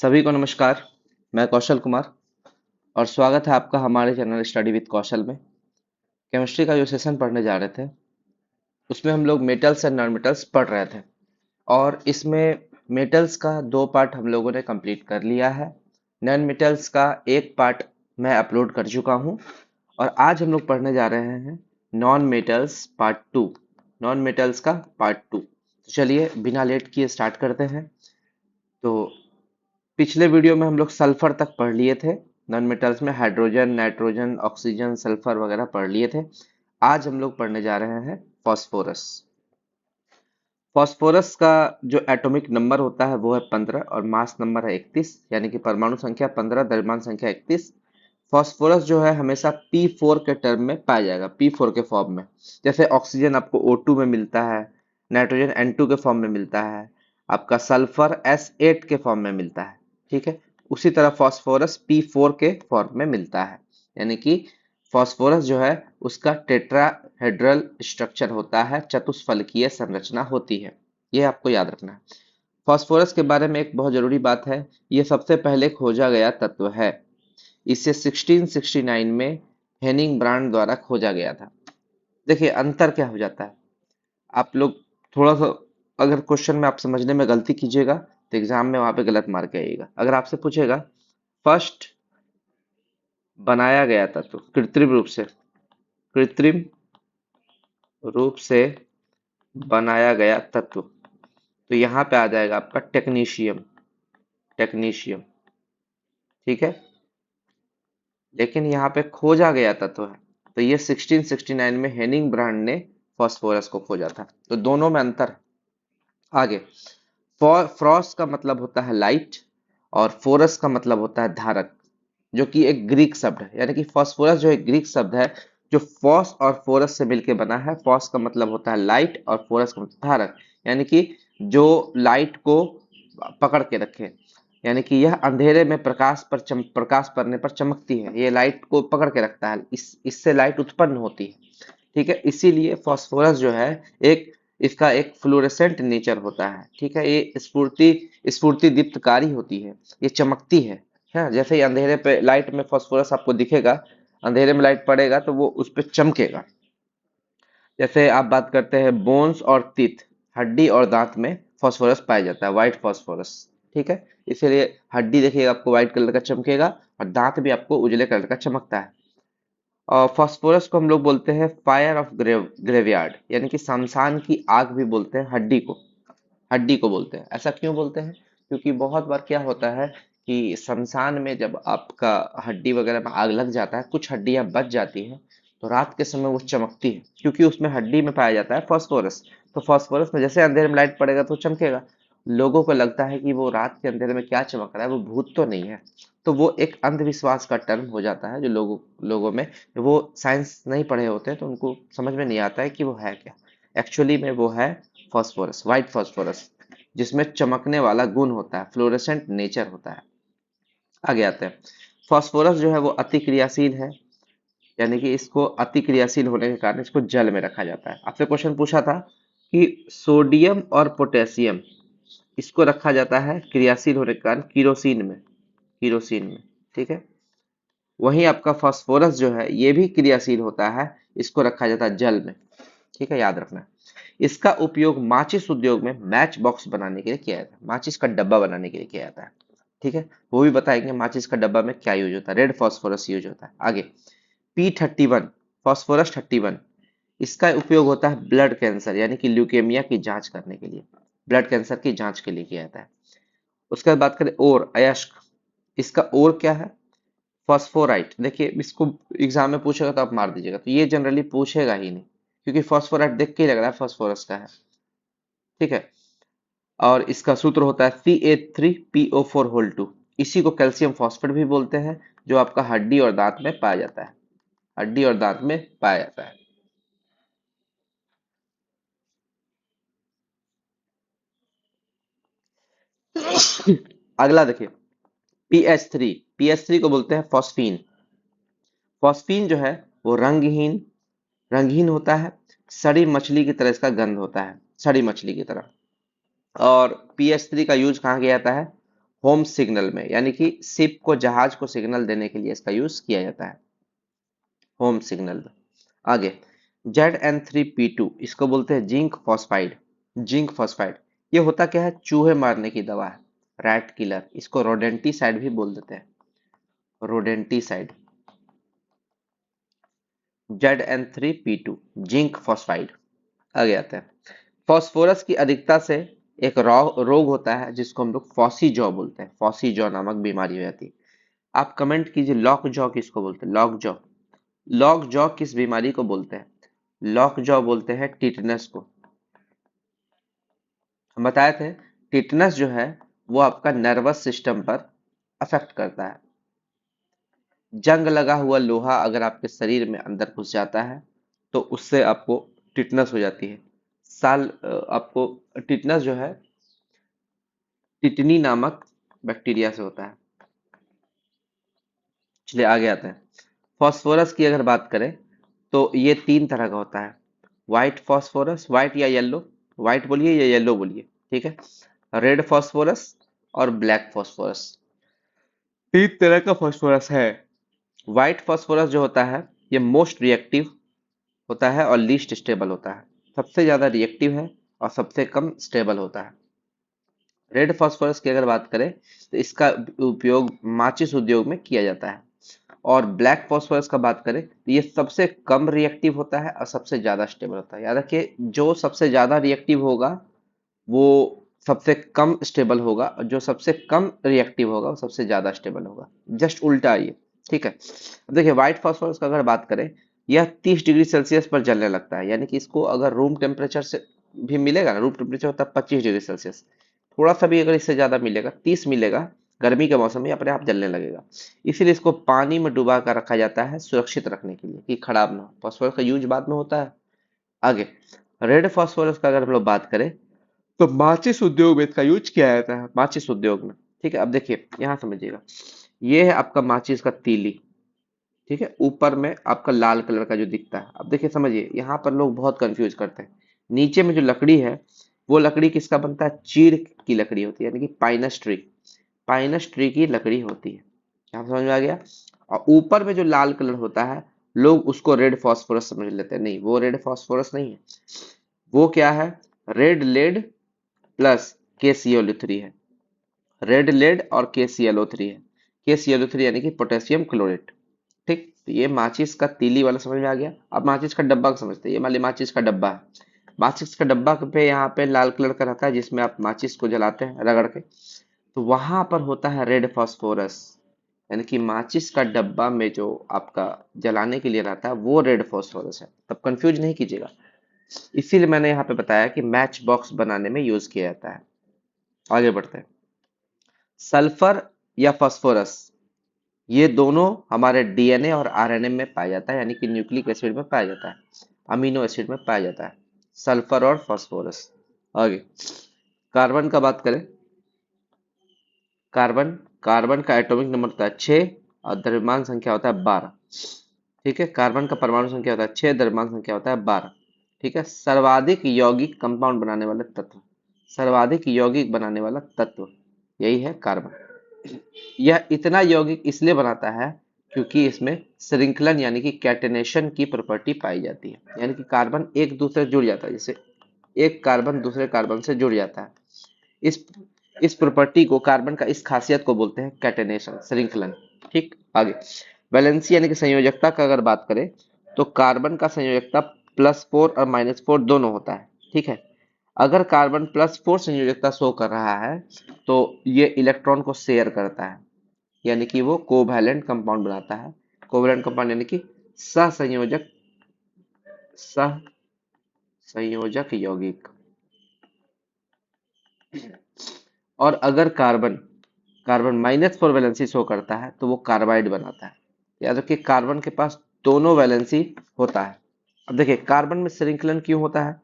सभी को नमस्कार। मैं कौशल कुमार और स्वागत है आपका हमारे चैनल स्टडी विद कौशल में। केमिस्ट्री का जो सेशन पढ़ने जा रहे थे उसमें हम लोग मेटल्स एंड नॉन मेटल्स पढ़ रहे थे और इसमें मेटल्स का दो पार्ट हम लोगों ने कंप्लीट कर लिया है। नॉन मेटल्स का एक पार्ट मैं अपलोड कर चुका हूँ और आज हम लोग पढ़ने जा रहे हैं non metals part two. Non metals का पार्ट टू, तो चलिए बिना लेट किए स्टार्ट करते हैं। तो पिछले वीडियो में हम लोग सल्फर तक पढ़ लिए थे। नॉन मेटल्स में हाइड्रोजन, नाइट्रोजन, ऑक्सीजन, सल्फर वगैरह पढ़ लिए थे। आज हम लोग पढ़ने जा रहे हैं फास्फोरस। फास्फोरस का जो एटॉमिक नंबर होता है वो है 15 और मास नंबर है 31, यानी कि परमाणु संख्या 15, द्रव्यमान संख्या 31। फास्फोरस जो है हमेशा P4 के टर्म में पाया जाएगा, P4 के फॉर्म में। जैसे ऑक्सीजन आपको O2 में मिलता है, नाइट्रोजन N2 के फॉर्म में मिलता है, आपका सल्फर S8 के फॉर्म में मिलता है। ठीक है, उसी तरह फास्फोरस P4 के फॉर्म में मिलता है। यानी कि फास्फोरस जो है उसका टेट्राहेड्रल स्ट्रक्चर होता है, चतुष्फलकीय संरचना होती है। ये आपको याद रखना है। फास्फोरस के बारे में एक बहुत जरूरी बात है, ये सबसे पहले खोजा गया तत्व है। इसे 1669 में हेनिंग ब्रांड द्वारा खोजा गया था। देखिए अंतर क्या हो जाता है, आप लोग थोड़ा सा अगर क्वेश्चन में आप समझने में गलती कीजिएगा तो एग्जाम में वहां पे गलत मार के आइएगा। अगर आपसे पूछेगा फर्स्ट बनाया गया तत्व कृत्रिम रूप से बनाया गया तत्व, तो यहाँ पे आ जाएगा आपका टेक्नीशियम। ठीक है, लेकिन यहाँ पे खोजा गया तत्व है, तो ये 1669 में हेनिंग ब्रांड ने फास्फोरस को खोजा था। तो दोनों में अंतर है। आगे, फ्रॉस का मतलब होता है लाइट और फोरस का मतलब होता है धारक, जो कि एक ग्रीक शब्द है। यानी कि फास्फोरस जो एक ग्रीक शब्द है जो फॉस और फोरस से मिलकर बना है। फॉस का मतलब होता है लाइट और फोरस का मतलब धारक, यानी कि जो लाइट को पकड़ के रखे। यानी कि यह अंधेरे में प्रकाश पड़ने पर चमकती है। ये लाइट को पकड़ के रखता है, इससे लाइट उत्पन्न होती है। ठीक है, इसीलिए फास्फोरस जो है एक इसका एक फ्लोरेसेंट नेचर होता है। ठीक है, ये स्फूर्ति दीप्तकारी होती है, ये चमकती है। हाँ, जैसे ही अंधेरे पे लाइट में फास्फोरस आपको दिखेगा, अंधेरे में लाइट पड़ेगा तो वो उस पर चमकेगा। जैसे आप बात करते हैं बोन्स और टीथ, हड्डी और दांत में फास्फोरस पाया जाता है, व्हाइट फास्फोरस। ठीक है, इसीलिए हड्डी देखिएगा आपको व्हाइट कलर का चमकेगा और दांत भी आपको उजले कलर का चमकता है। और फास्फोरस को हम लोग बोलते हैं फायर ऑफ ग्रेवयार्ड, यानी कि शमशान की आग भी बोलते हैं हड्डी को बोलते हैं। ऐसा क्यों बोलते हैं? क्योंकि बहुत बार क्या होता है कि शमशान में जब आपका हड्डी वगैरह में आग लग जाता है, कुछ हड्डियां बच जाती हैं, तो रात के समय वो चमकती है क्योंकि उसमें हड्डी में पाया जाता है फास्फोरस। तो फास्फोरस में जैसे अंधेरे में लाइट पड़ेगा तो चमकेगा। लोगों को लगता है कि वो रात के अंधेरे में क्या चमक रहा है, वो भूत तो नहीं है। तो वो एक अंधविश्वास का टर्म हो जाता है, जो लोगों में, वो साइंस नहीं पढ़े होते हैं तो उनको समझ में नहीं आता है कि वो है क्या। एक्चुअली में वो है फास्फोरस, व्हाइट फास्फोरस, जिसमें चमकने वाला गुण होता है, फ्लोरेसेंट नेचर होता है। आगे आते हैं, फास्फोरस जो है वो अति क्रियाशील है। यानी कि इसको अति क्रियाशील होने के कारण इसको जल में रखा जाता है। आपसे क्वेश्चन पूछा था कि सोडियम और पोटेशियम इसको रखा जाता है क्रियाशील होने के कारण किरोसिन में। ठीक है, वहीं आपका फास्फोरस जो है ये भी क्रियाशील होता है, इसको रखा जाता है जल में। ठीक है, याद रखना। इसका उपयोग माचिस उद्योग में मैच बॉक्स बनाने के लिए किया जाता है, माचिस का डब्बा बनाने के लिए किया जाता है। ठीक है, वो भी बताएंगे माचिस का डब्बा में क्या यूज होता है। रेड फास्फोरस यूज होता है। आगे, P31, फास्फोरस 31, इसका उपयोग होता है ब्लड कैंसर यानी कि ल्यूकेमिया की जांच करने के लिए, ब्लड कैंसर की जांच के लिए किया जाता है। उसके बाद बात करें और अयस्क, इसका और क्या है? फॉस्फोराइट। देखिए इसको एग्जाम में पूछेगा तो आप मार दीजिएगा, तो ये जनरली पूछेगा ही नहीं क्योंकि फॉस्फोराइट देख के ही लग रहा है फॉस्फोरस का है। ठीक है, और इसका सूत्र होता है CH3PO4 2। इसी को कैल्शियम फॉस्फेट भी बोलते हैं, जो आपका हड्डी और दांत में पाया जाता है, हड्डी और दांत में पाया जाता है। अगला देखिए, पीएच थ्री को बोलते हैं फॉस्फीन। फॉस्फीन जो है वो रंगहीन होता है, सड़ी मछली की तरह इसका गंध होता है, सड़ी मछली की तरह। और पीएच थ्री का यूज कहाँ किया जाता है? होम सिग्नल में, यानी कि शिप को, जहाज को सिग्नल देने के लिए इसका यूज किया जाता है होम सिग्नल में। आगे Zn3P2, इसको बोलते हैं जिंक फॉस्फाइड। जिंक फॉस्फाइड ये होता क्या है? चूहे मारने की दवा है, रैट किलर। इसको रोडेंटिसाइड भी बोल देते हैं, रोडेंटिसाइड। Zn3P2 zinc phosphide. आगे आते हैं, फास्फोरस की अधिकता से एक रोग होता है जिसको हम लोग फॉसी जॉ बोलते हैं। फॉसी जॉ नामक बीमारी हो जाती है। आप कमेंट कीजिए, लॉक जॉ किसको बोलते हैं? Lock jaw. लॉक जॉ किस बीमारी को बोलते हैं? लॉक जॉ बोलते हैं टिटनस को। हम बताए थे टिटनस जो है वो आपका नर्वस सिस्टम पर अफेक्ट करता है। जंग लगा हुआ लोहा अगर आपके शरीर में अंदर घुस जाता है तो उससे आपको टिटनस हो जाती है। आपको टिटनस जो है टिटनी नामक बैक्टीरिया से होता है। चलिए आगे आते हैं। फास्फोरस की अगर बात करें तो ये तीन तरह का होता है। व्हाइट फास्फोरस, व्हाइट या येलो, व्हाइट बोलिए या येलो बोलिए, ठीक है। रेड फास्फोरस और ब्लैक फास्फोरस, तीन तरह का फास्फोरस है। व्हाइट फास्फोरस जो होता है ये मोस्ट रिएक्टिव होता है और लीस्ट स्टेबल होता है। सबसे ज्यादा रिएक्टिव है और सबसे कम स्टेबल होता है। रेड फास्फोरस की अगर बात करें तो इसका उपयोग माचिस उद्योग में किया जाता है। और ब्लैक फास्फोरस का बात करें तो ये सबसे कम रिएक्टिव होता है और सबसे ज्यादा स्टेबल होता है। याद रखिए, जो सबसे ज्यादा रिएक्टिव होगा वो सबसे कम स्टेबल होगा, और जो सबसे कम रिएक्टिव होगा वो सबसे ज्यादा स्टेबल होगा। जस्ट उल्टा ये, ठीक है। अब देखिए व्हाइट फास्फोरस का अगर बात करें, यह 30 डिग्री सेल्सियस पर जलने लगता है। यानी कि इसको अगर रूम टेम्परेचर से भी मिलेगा ना, रूम टेम्परेचर होता है 25 डिग्री सेल्सियस, थोड़ा सा भी अगर इससे ज्यादा मिलेगा, 30 मिलेगा, गर्मी के मौसम में अपने आप जलने लगेगा। इसीलिए इसको पानी में डुबा कर रखा जाता है सुरक्षित रखने के लिए कि खराब ना हो। फास्फोरस का यूज बाद में होता है। आगे रेड फास्फोरस का अगर हम लोग बात करें तो माचिस उद्योग में इसका यूज किया जाता है, माचिस उद्योग में, ठीक है। अब देखिए यहाँ समझिएगा, ये है आपका माचिस का तीली, ठीक है। ऊपर में आपका लाल कलर का जो दिखता है, अब देखिए समझिए, यहाँ पर लोग बहुत कंफ्यूज करते हैं। नीचे में जो लकड़ी है वो लकड़ी किसका बनता है? चीड़ की लकड़ी होती है, यानी कि पाइनस ट्री, पाइनस ट्री की लकड़ी होती है। यहाँ समझ में आ गया? और ऊपर में जो लाल कलर होता है लोग उसको रेड फास्फोरस समझ लेते हैं। नहीं, वो रेड फास्फोरस नहीं है। वो क्या है? रेड लेड प्लस KClO3 है। रेड लेड और KClO3 है। KClO3 यानी कि पोटेशियम क्लोरेट, ठीक। तो ये माचिस का तीली वाला समझ में आ गया। अब माचिस का डब्बा को समझते हैं। ये मान ली माचिस का डब्बा है। माचिस का डब्बा पे यहाँ पे लाल कलर का रहता है जिसमें आप माचिस को जलाते हैं रगड़ के, तो वहां पर होता है रेड फास्फोरस। यानी कि माचिस का डब्बा में जो आपका जलाने के लिए रहता है वो रेड फास्फोरस है। तब कंफ्यूज नहीं कीजिएगा। इसीलिए मैंने यहाँ पे बताया कि मैच बॉक्स बनाने में यूज किया जाता है। आगे बढ़ते हैं। सल्फर या फास्फोरस, ये दोनों हमारे DNA और RNA में पाया जाता है, यानी कि न्यूक्लिक एसिड में पाया जाता है, अमीनो एसिड में पाया जाता है, सल्फर और फास्फोरस। आगे कार्बन का बात करें, कार्बन, कार्बन का एटॉमिक नंबर होता है 6 और द्रव्यमान संख्या होता है 12, ठीक है। कार्बन का परमाणु संख्या होता है 6, द्रव्यमान संख्या होता है 12, ठीक है। सर्वाधिक यौगिक कंपाउंड बनाने वाला तत्व, सर्वाधिक यौगिक बनाने वाला तत्व यही है कार्बन। यह इतना यौगिक इसलिए बनाता है क्योंकि इसमें श्रृंखलन यानी कि कैटेनेशन की प्रॉपर्टी पाई जाती है। यानी कि कार्बन एक दूसरे से जुड़ जाता है, जैसे एक कार्बन दूसरे कार्बन से जुड़ जाता है। इस इस प्रॉपर्टी को, कार्बन का इस खासियत को बोलते हैं कैटेनेशन, श्रृंखलन, ठीक। आगे वैलेंसी यानी कि संयोजकता का अगर बात करें तो कार्बन का संयोजकता +4 और -4 दोनों होता है, ठीक है। अगर कार्बन +4 संयोजकता शो कर रहा है तो ये इलेक्ट्रॉन को शेयर करता है, यानी कि वो कोवैलेंट कंपाउंड बनाता है। कोवैलेंट कंपाउंड यानी कि सहसंयोजक, सहसंयोजक यौगिक। और अगर कार्बन, कार्बन -4 वैलेंसी शो करता है तो वो कार्बाइड बनाता है। याद रखिए कार्बन के पास दोनों वैलेंसी होता है। अब देखिए कार्बन में श्रृंखलन क्यों होता है?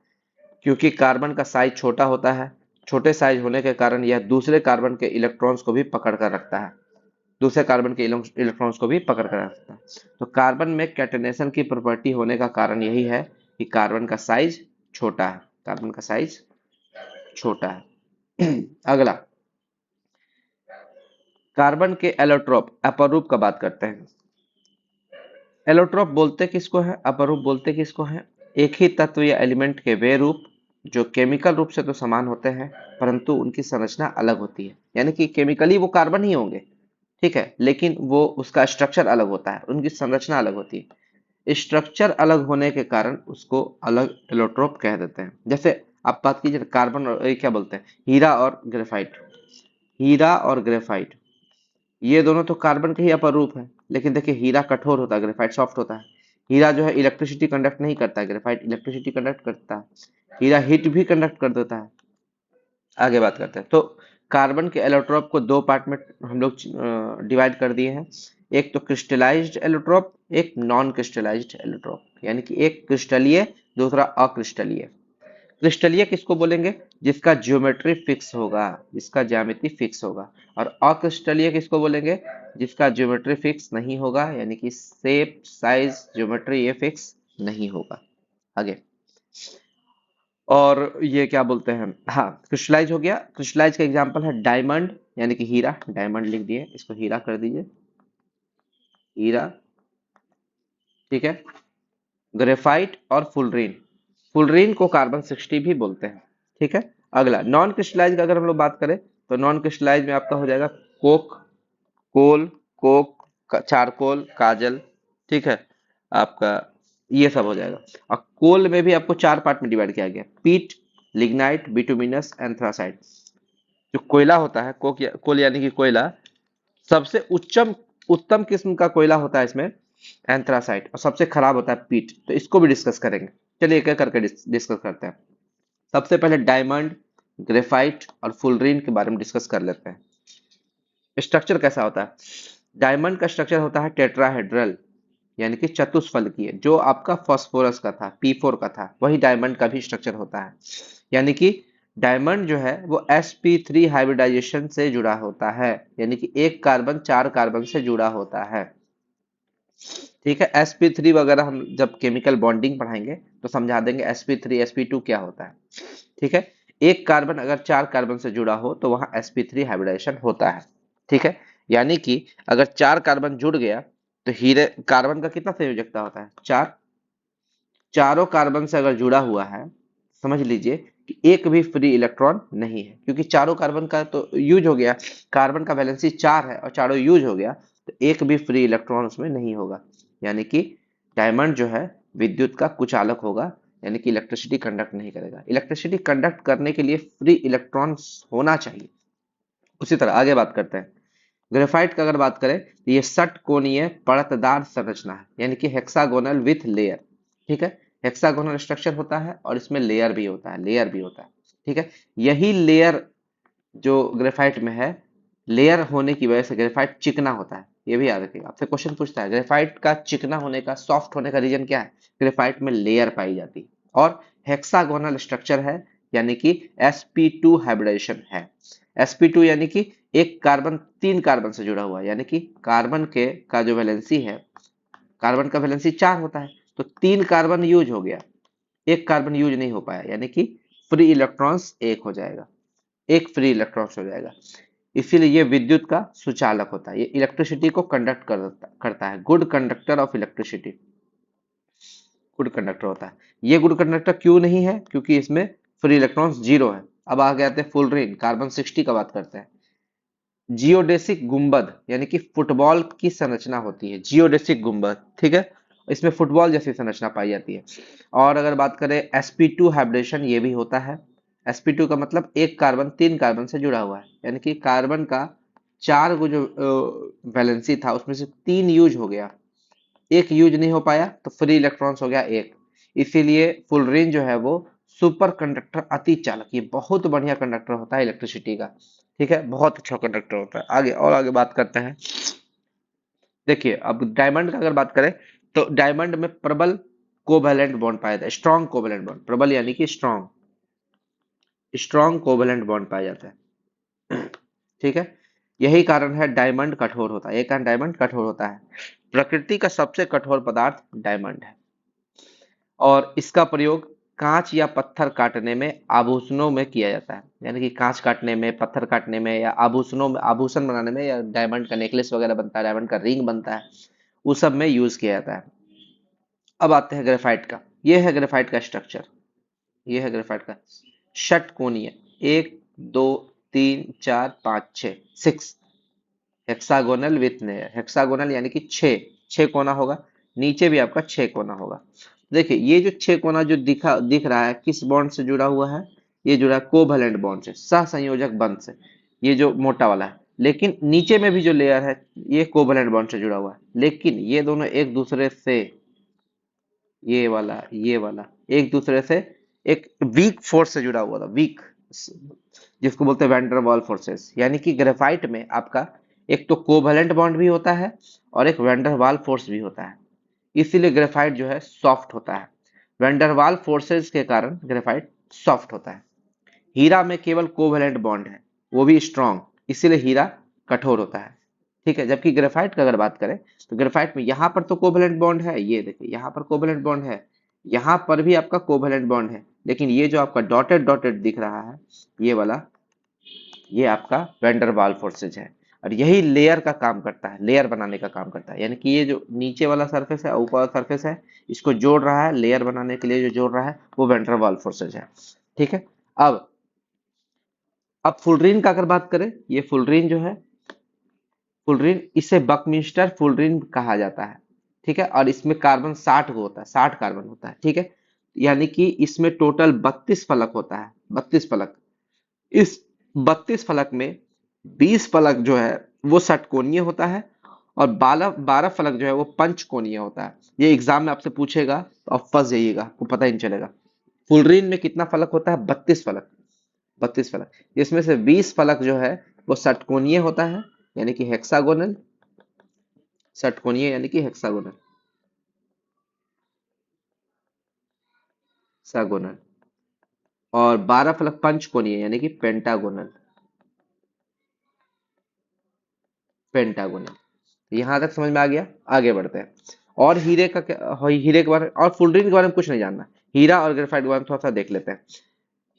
क्योंकि कार्बन का साइज छोटा होता है। छोटे साइज होने के कारण यह दूसरे कार्बन के इलेक्ट्रॉन्स को भी पकड़ कर रखता है, दूसरे कार्बन के इलेक्ट्रॉन्स को भी पकड़ कर रखता है। तो कार्बन में कैटेनेशन की प्रॉपर्टी होने का कारण यही है कि कार्बन का साइज छोटा है, कार्बन का साइज छोटा है। अगला कार्बन के एलोट्रोप अपरूप का बात करते हैं। एलोट्रोप बोलते किसको है, अपरूप बोलते किसको है? एक ही तत्व या एलिमेंट के वे रूप जो केमिकल रूप से तो समान होते हैं परंतु उनकी संरचना अलग होती है, यानी कि केमिकली वो कार्बन ही होंगे, ठीक है, लेकिन वो उसका स्ट्रक्चर अलग होता है, उनकी संरचना अलग होती है। स्ट्रक्चर अलग होने के कारण उसको अलग एलोट्रोप कह देते हैं। जैसे आप बात कीजिए कार्बन और क्या बोलते हैं, हीरा और ग्रेफाइट। हीरा और ग्रेफाइट ये दोनों तो कार्बन के ही अपरूप है, लेकिन देखिए हीरा कठोर होता है, ग्रेफाइट सॉफ्ट होता है। हीरा जो है इलेक्ट्रिसिटी कंडक्ट नहीं करता है, ग्रेफाइट इलेक्ट्रिसिटी कंडक्ट करता है। हीरा हीट भी कंडक्ट कर देता है। आगे बात करते हैं, तो कार्बन के एलोट्रोप को दो पार्ट में हम लोग डिवाइड कर दिए हैं। एक तो क्रिस्टलाइज्ड एलोट्रोप, एक नॉन क्रिस्टलाइज्ड एलोट्रोप, यानी कि एक क्रिस्टलीय, दूसरा अक्रिस्टलीय। क्रिस्टलीय किसको बोलेंगे? जिसका ज्योमेट्री फिक्स होगा, जिसका ज्यामिति फिक्स होगा। और अक्रिस्टलीय किसको बोलेंगे? जिसका ज्योमेट्री फिक्स नहीं होगा, यानी कि शेप साइज ज्योमेट्री ये फिक्स नहीं होगा। आगे, और ये क्या बोलते हैं, हाँ क्रिस्टलाइज हो गया। क्रिस्टलाइज का एग्जांपल है डायमंड, यानी कि हीरा। डायमंड लिख दिए, इसको हीरा कर दीजिए, हीरा, ठीक है। ग्रेफाइट और फुलरीन, फुलरीन को कार्बन 60 भी बोलते हैं, ठीक है। अगला नॉन क्रिस्टलाइज का अगर हम लोग बात करें तो नॉन क्रिस्टलाइज में आपका हो जाएगा कोक, कोल, चारकोल, काजल, ठीक है, आपका ये सब हो जाएगा। और कोल में भी आपको चार पार्ट में डिवाइड किया गया, पीट, लिग्नाइट, बिटुमिनस, एंथ्रासाइट। जो कोयला होता है, कोल यानी कि कोयला, सबसे उच्चम उत्तम किस्म का कोयला होता है इसमें एंथ्रासाइट, और सबसे खराब होता है पीट। तो इसको भी डिस्कस करेंगे। चलिए एक एक करके डिस्कस करते हैं। सबसे पहले डायमंड, ग्रेफाइट और फुलरीन के बारे में डिस्कस कर लेते हैं। स्ट्रक्चर कैसा होता है? डायमंड का स्ट्रक्चर होता है टेट्राहेड्रल, यानी कि चतुष्फलकीय। जो आपका फास्फोरस का था, P4 का था, वही डायमंड का भी स्ट्रक्चर होता है। यानी कि डायमंड जो है वो sp3 हाइब्रिडाइजेशन से जुड़ा होता है, यानी कि एक कार्बन चार कार्बन से जुड़ा होता है, ठीक है। sp3 वगैरह हम जब केमिकल बॉन्डिंग पढ़ाएंगे तो समझा देंगे sp3 sp2 क्या होता है, ठीक है। एक कार्बन अगर चार कार्बन से जुड़ा हो तो वहां sp3 हाइब्रिडाइजेशन होता है, ठीक है। यानी कि अगर चार कार्बन जुड़ गया तो हीरे कार्बन का कितना संयोजकता होता है? चार। चारों कार्बन से अगर जुड़ा हुआ है, समझ लीजिए कि एक भी फ्री इलेक्ट्रॉन नहीं है, क्योंकि चारों कार्बन का तो यूज हो गया। कार्बन का वैलेंसी 4 है और चारों यूज हो गया, तो एक भी फ्री इलेक्ट्रॉन उसमें नहीं होगा। यानी कि डायमंड जो है विद्युत का कुचालक होगा, यानी कि इलेक्ट्रिसिटी कंडक्ट नहीं करेगा। इलेक्ट्रिसिटी कंडक्ट करने के लिए फ्री इलेक्ट्रॉन होना चाहिए। उसी तरह आगे बात करते हैं। ग्रेफाइट का अगर बात करें तो ये षटकोणीय परतदार संरचना है, यानी कि हेक्सागोनल विथ लेयर, ठीक है। हेक्सागोनल स्ट्रक्चर होता है और इसमें लेयर भी होता है, लेयर भी होता है, ठीक है। यही लेयर जो ग्रेफाइट में है, लेयर होने की वजह से ग्रेफाइट चिकना होता है। ये भी याद रखिएगा, आपसे क्वेश्चन पूछता है ग्रेफाइट का चिकना होने का, सॉफ्ट होने का रीजन क्या है? ग्रेफाइट में लेयर पाई जाती है और हेक्सागोनल स्ट्रक्चर है, यानी कि sp2 हाइब्रिडाइजेशन है। sp2 यानी कि एक कार्बन तीन कार्बन से जुड़ा हुआ है, यानी कि कार्बन के का जो वैलेंसी है, कार्बन का वैलेंसी 4 होता है, तो तीन कार्बन यूज हो गया, एक कार्बन यूज नहीं हो पाया, यानी कि फ्री इलेक्ट्रॉन्स एक हो जाएगा, एक फ्री इलेक्ट्रॉन्स हो जाएगा। इसीलिए ये विद्युत का सुचालक होता है, ये इलेक्ट्रिसिटी को कंडक्ट करता है, good conductor of electricity, good conductor होता है। ये गुड कंडक्टर क्यों नहीं है? क्योंकि इसमें फ्री इलेक्ट्रॉन्स जीरो है। अब आगे आते हैं फुलरीन, कार्बन 60 का बात करते हैं। जियोडेसिक गुंबद, यानी कि फुटबॉल की संरचना होती है, जियोडेसिक गुंबद, ठीक है। इसमें फुटबॉल जैसी संरचना पाई जाती है। और अगर बात करें sp2 हाइब्रिडेशन, ये भी होता है। sp2 का मतलब एक कार्बन तीन कार्बन से जुड़ा हुआ है, यानी कि कार्बन का चार को जो वैलेंसी था उसमें से तीन यूज हो गया, एक यूज नहीं हो पाया, तो फ्री इलेक्ट्रॉन्स हो गया एक। इसीलिए फुलरीन जो है वो सुपर कंडक्टर, अति चालक, ये बहुत बढ़िया कंडक्टर होता है इलेक्ट्रिसिटी का, ठीक है, बहुत अच्छा कंडक्टर होता है। आगे और आगे बात करते हैं। देखिए अब डायमंड का अगर बात करें तो डायमंड में प्रबल कोवैलेंट बॉन्ड पाया जाता है, स्ट्रॉन्ग कोवैलेंट बॉन्ड, प्रबल यानी कि स्ट्रॉन्ग, स्ट्रॉन्ग कोवैलेंट बॉन्ड पाया जाता है, ठीक है। यही कारण है डायमंड कठोर होता है, ये कारण डायमंड कठोर होता है। प्रकृति का सबसे कठोर पदार्थ डायमंड है और इसका प्रयोग कांच या पत्थर काटने में, आभूषणों में किया जाता है। यानी कि कांच काटने में, पत्थर काटने में, या आभूषणों में, आभूषण बनाने में, या डायमंड का नेकलेस वगैरह बनता है, डायमंड का रिंग बनता है, उस सब में यूज किया जाता है। अब आते हैं ग्रेफाइट का। ये है ग्रेफाइट का स्ट्रक्चर, ये है ग्रेफाइट का षटकोणीय, 1 2 3 4 5 6, 6 हेक्सागोनल विथ लेयर। हेक्सागोनल यानी कि छह, छह कोना होगा, नीचे भी आपका छह कोना होगा। देखिए ये जो छह कोना जो दिख रहा है, किस बॉन्ड से जुड़ा हुआ है? ये जुड़ा है कोवैलेंट बॉन्ड से, सहसंयोजक बंध से, ये जो मोटा वाला है। लेकिन नीचे में भी जो लेयर है, ये कोवैलेंट बॉन्ड से जुड़ा हुआ है, लेकिन ये दोनों एक दूसरे से, ये वाला एक दूसरे से एक वीक फोर्स से जुड़ा हुआ था, वीक, जिसको बोलते हैं वैन डर वाल फोर्सेस। यानी कि ग्रेफाइट में आपका एक तो कोवैलेंट बॉन्ड भी होता है और एक वैन डर वाल फोर्स भी होता है, इसीलिए ग्रेफाइट जो है सॉफ्ट होता है। वैन डर वाल फोर्सेस के कारण ग्रेफाइट सॉफ्ट होता है। हीरा में केवल कोवैलेंट बॉन्ड है, वो भी स्ट्रॉन्ग, इसीलिए हीरा कठोर होता है। ठीक है, जबकि ग्रेफाइट का अगर बात करें तो ग्रेफाइट में यहाँ पर तो कोवैलेंट बॉन्ड है, ये देखिए यहाँ पर कोवैलेंट बॉन्ड है, यहाँ पर भी आपका कोवैलेंट बॉन्ड है, लेकिन ये जो आपका डॉटेड डॉटेड दिख रहा है, ये वाला, ये आपका वैन डर वाल फोर्सेज है। और यही लेयर का काम करता है, लेयर बनाने का काम करता है। यानी कि ये जो नीचे वाला सरफेस है, ऊपर वाला सरफेस है, इसको जोड़ रहा है, लेयर बनाने के लिए जो जोड़ रहा है वो वैन डर वाल फोर्सेज है। ठीक है, अब फुलरीन का अगर बात करें, ये फुलरीन जो है, फुलरीन, इसे बकमिंस्टर फुलरीन कहा जाता है। ठीक है, और इसमें कार्बन 60 को होता है, 60 कार्बन होता है। ठीक है, यानी कि इसमें टोटल 32 फलक होता है, 32 फलक। इस 32 फलक में 20 फलक जो है वो षटकोणीय होता है, और 12 फलक जो है वो पंचकोणीय होता है। ये एग्जाम में आपसे पूछेगा तो आप फंस जाइएगा, आपको पता ही नहीं चलेगा। फुलरीन में कितना फलक होता है? 32 फलक, 32 फलक। इसमें से 20 फलक जो है वो षटकोणीय होता है, यानी कि हेक्सागोनल, षटकोणीय यानी कि हेक्सागोनल, हेक्सागोनल। और 12 फलक पंचकोणीय यानी कि पेंटागोनल, पेंटागोनल। यहां तक समझ में आ गया? आगे बढ़ते हैं। और हीरे का क्या, हीरे के बारे में और फुलरीन के बारे में कुछ नहीं जानना, हीरा और ग्रेफाइट के बारे में थोड़ा सा देख लेते हैं।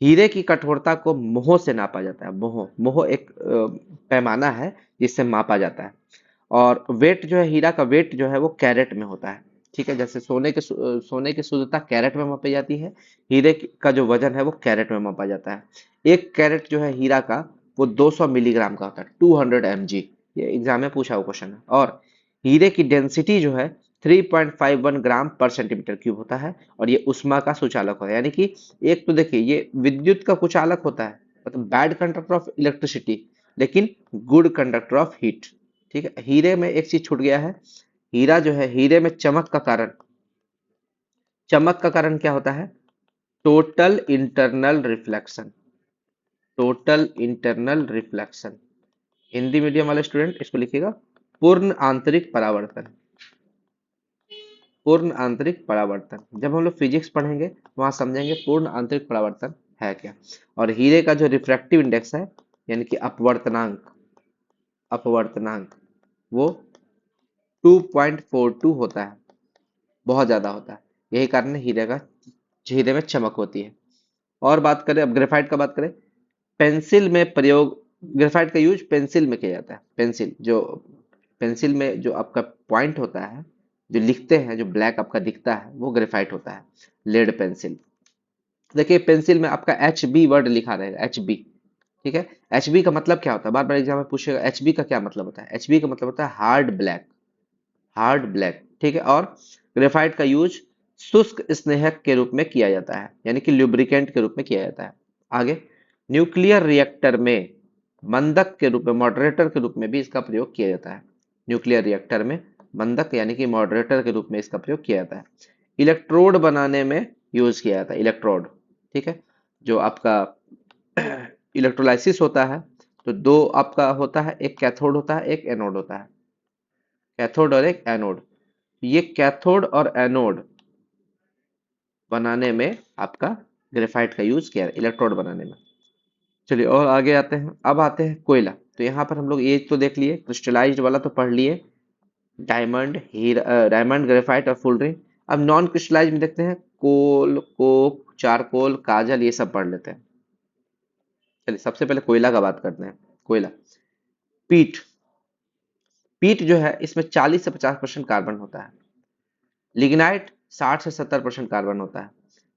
हीरे की कठोरता को मोह से नापा जाता है। मोह, मोह एक पैमाना है जिससे मापा जाता है। और वेट जो है, हीरा का वेट जो है वो कैरेट में होता है। ठीक है, जैसे सोने की शुद्धता कैरेट में मापी जाती है, हीरे का जो वजन है वो कैरेट में मापा जाता है। एक कैरेट जो है हीरा का, वो 200 मिलीग्राम का होता है, 200 mg। ये एग्जाम में पूछा हुआ क्वेश्चन है। और हीरे की डेंसिटी जो है 3.51 ग्राम पर सेंटीमीटर क्यूब होता है, और ये उष्मा का सुचालक होता है। यानी कि एक तो देखिए ये विद्युत का कुचालक होता है, मतलब बैड कंडक्टर ऑफ इलेक्ट्रिसिटी, लेकिन गुड कंडक्टर ऑफ हीट। ठीक है, हीरे में एक चीज छूट गया है, हीरा जो है, हीरे में चमक का कारण, चमक का कारण क्या होता है? Total internal reflection, total internal reflection. Hindi medium वाले स्टूडेंट इसको लिखिएगा, पूर्ण आंतरिक परावर्तन, पूर्ण आंतरिक परावर्तन। जब हम लोग फिजिक्स पढ़ेंगे वहां समझेंगे पूर्ण आंतरिक परावर्तन है क्या। और हीरे का जो रिफ्रैक्टिव इंडेक्स है, यानी कि अपवर्तनांक, अपवर्तनांक, वो 2.42 होता है, बहुत ज्यादा होता है। यही कारण है हीरे में चमक होती है। और बात करें, अब ग्रेफाइट का बात करें, पेंसिल में प्रयोग, ग्रेफाइट का यूज पेंसिल में किया जाता है। पेंसिल में जो आपका पॉइंट होता है, जो लिखते हैं, जो ब्लैक आपका दिखता है, वो ग्रेफाइट होता है, लेड पेंसिल। देखिए पेंसिल में आपका HB वर्ड लिखा रहेगा, HB। ठीक है, HB का मतलब क्या होता है? बार बार एग्जाम में पूछेगा HB का क्या मतलब होता है। HB का मतलब होता है हार्ड ब्लैक, हार्ड ब्लैक। ठीक है, और ग्रेफाइट का यूज शुष्क स्नेहक के रूप में किया जाता है, यानी कि ल्यूब्रिकेंट के रूप में किया जाता है। आगे, न्यूक्लियर रिएक्टर में मंदक के रूप में, मॉडरेटर के रूप में भी इसका प्रयोग किया जाता है। न्यूक्लियर रिएक्टर में मंदक यानी कि मॉडरेटर के रूप में इसका प्रयोग किया जाता है। इलेक्ट्रोड बनाने में यूज किया जाता है, इलेक्ट्रोड। ठीक है, जो आपका इलेक्ट्रोलाइसिस होता है, तो दो आपका होता है, एक कैथोड होता है, एक एनोड होता है, कैथोड और एक एनोड। ये कैथोड और एनोड बनाने में आपका ग्रेफाइट का यूज किया है, इलेक्ट्रोड बनाने में। चलिए और आगे आते हैं। अब आते हैं कोयला। तो यहाँ पर हम लोग ये तो देख लिए, क्रिस्टलाइज्ड वाला तो पढ़ लिए, डायमंड, हीरा, डायमंड, ग्रेफाइट और फुलरिन। अब नॉन क्रिस्टलाइज्ड में देखते हैं, कोल, कोक, चारकोल, काजल, ये सब पढ़ लेते हैं। चलिए सबसे पहले कोयला का बात करते हैं। कोयला, पीट। पीट जो है इसमें 40 से 50% कार्बन होता है। लिग्नाइट 60 से 70% कार्बन होता है।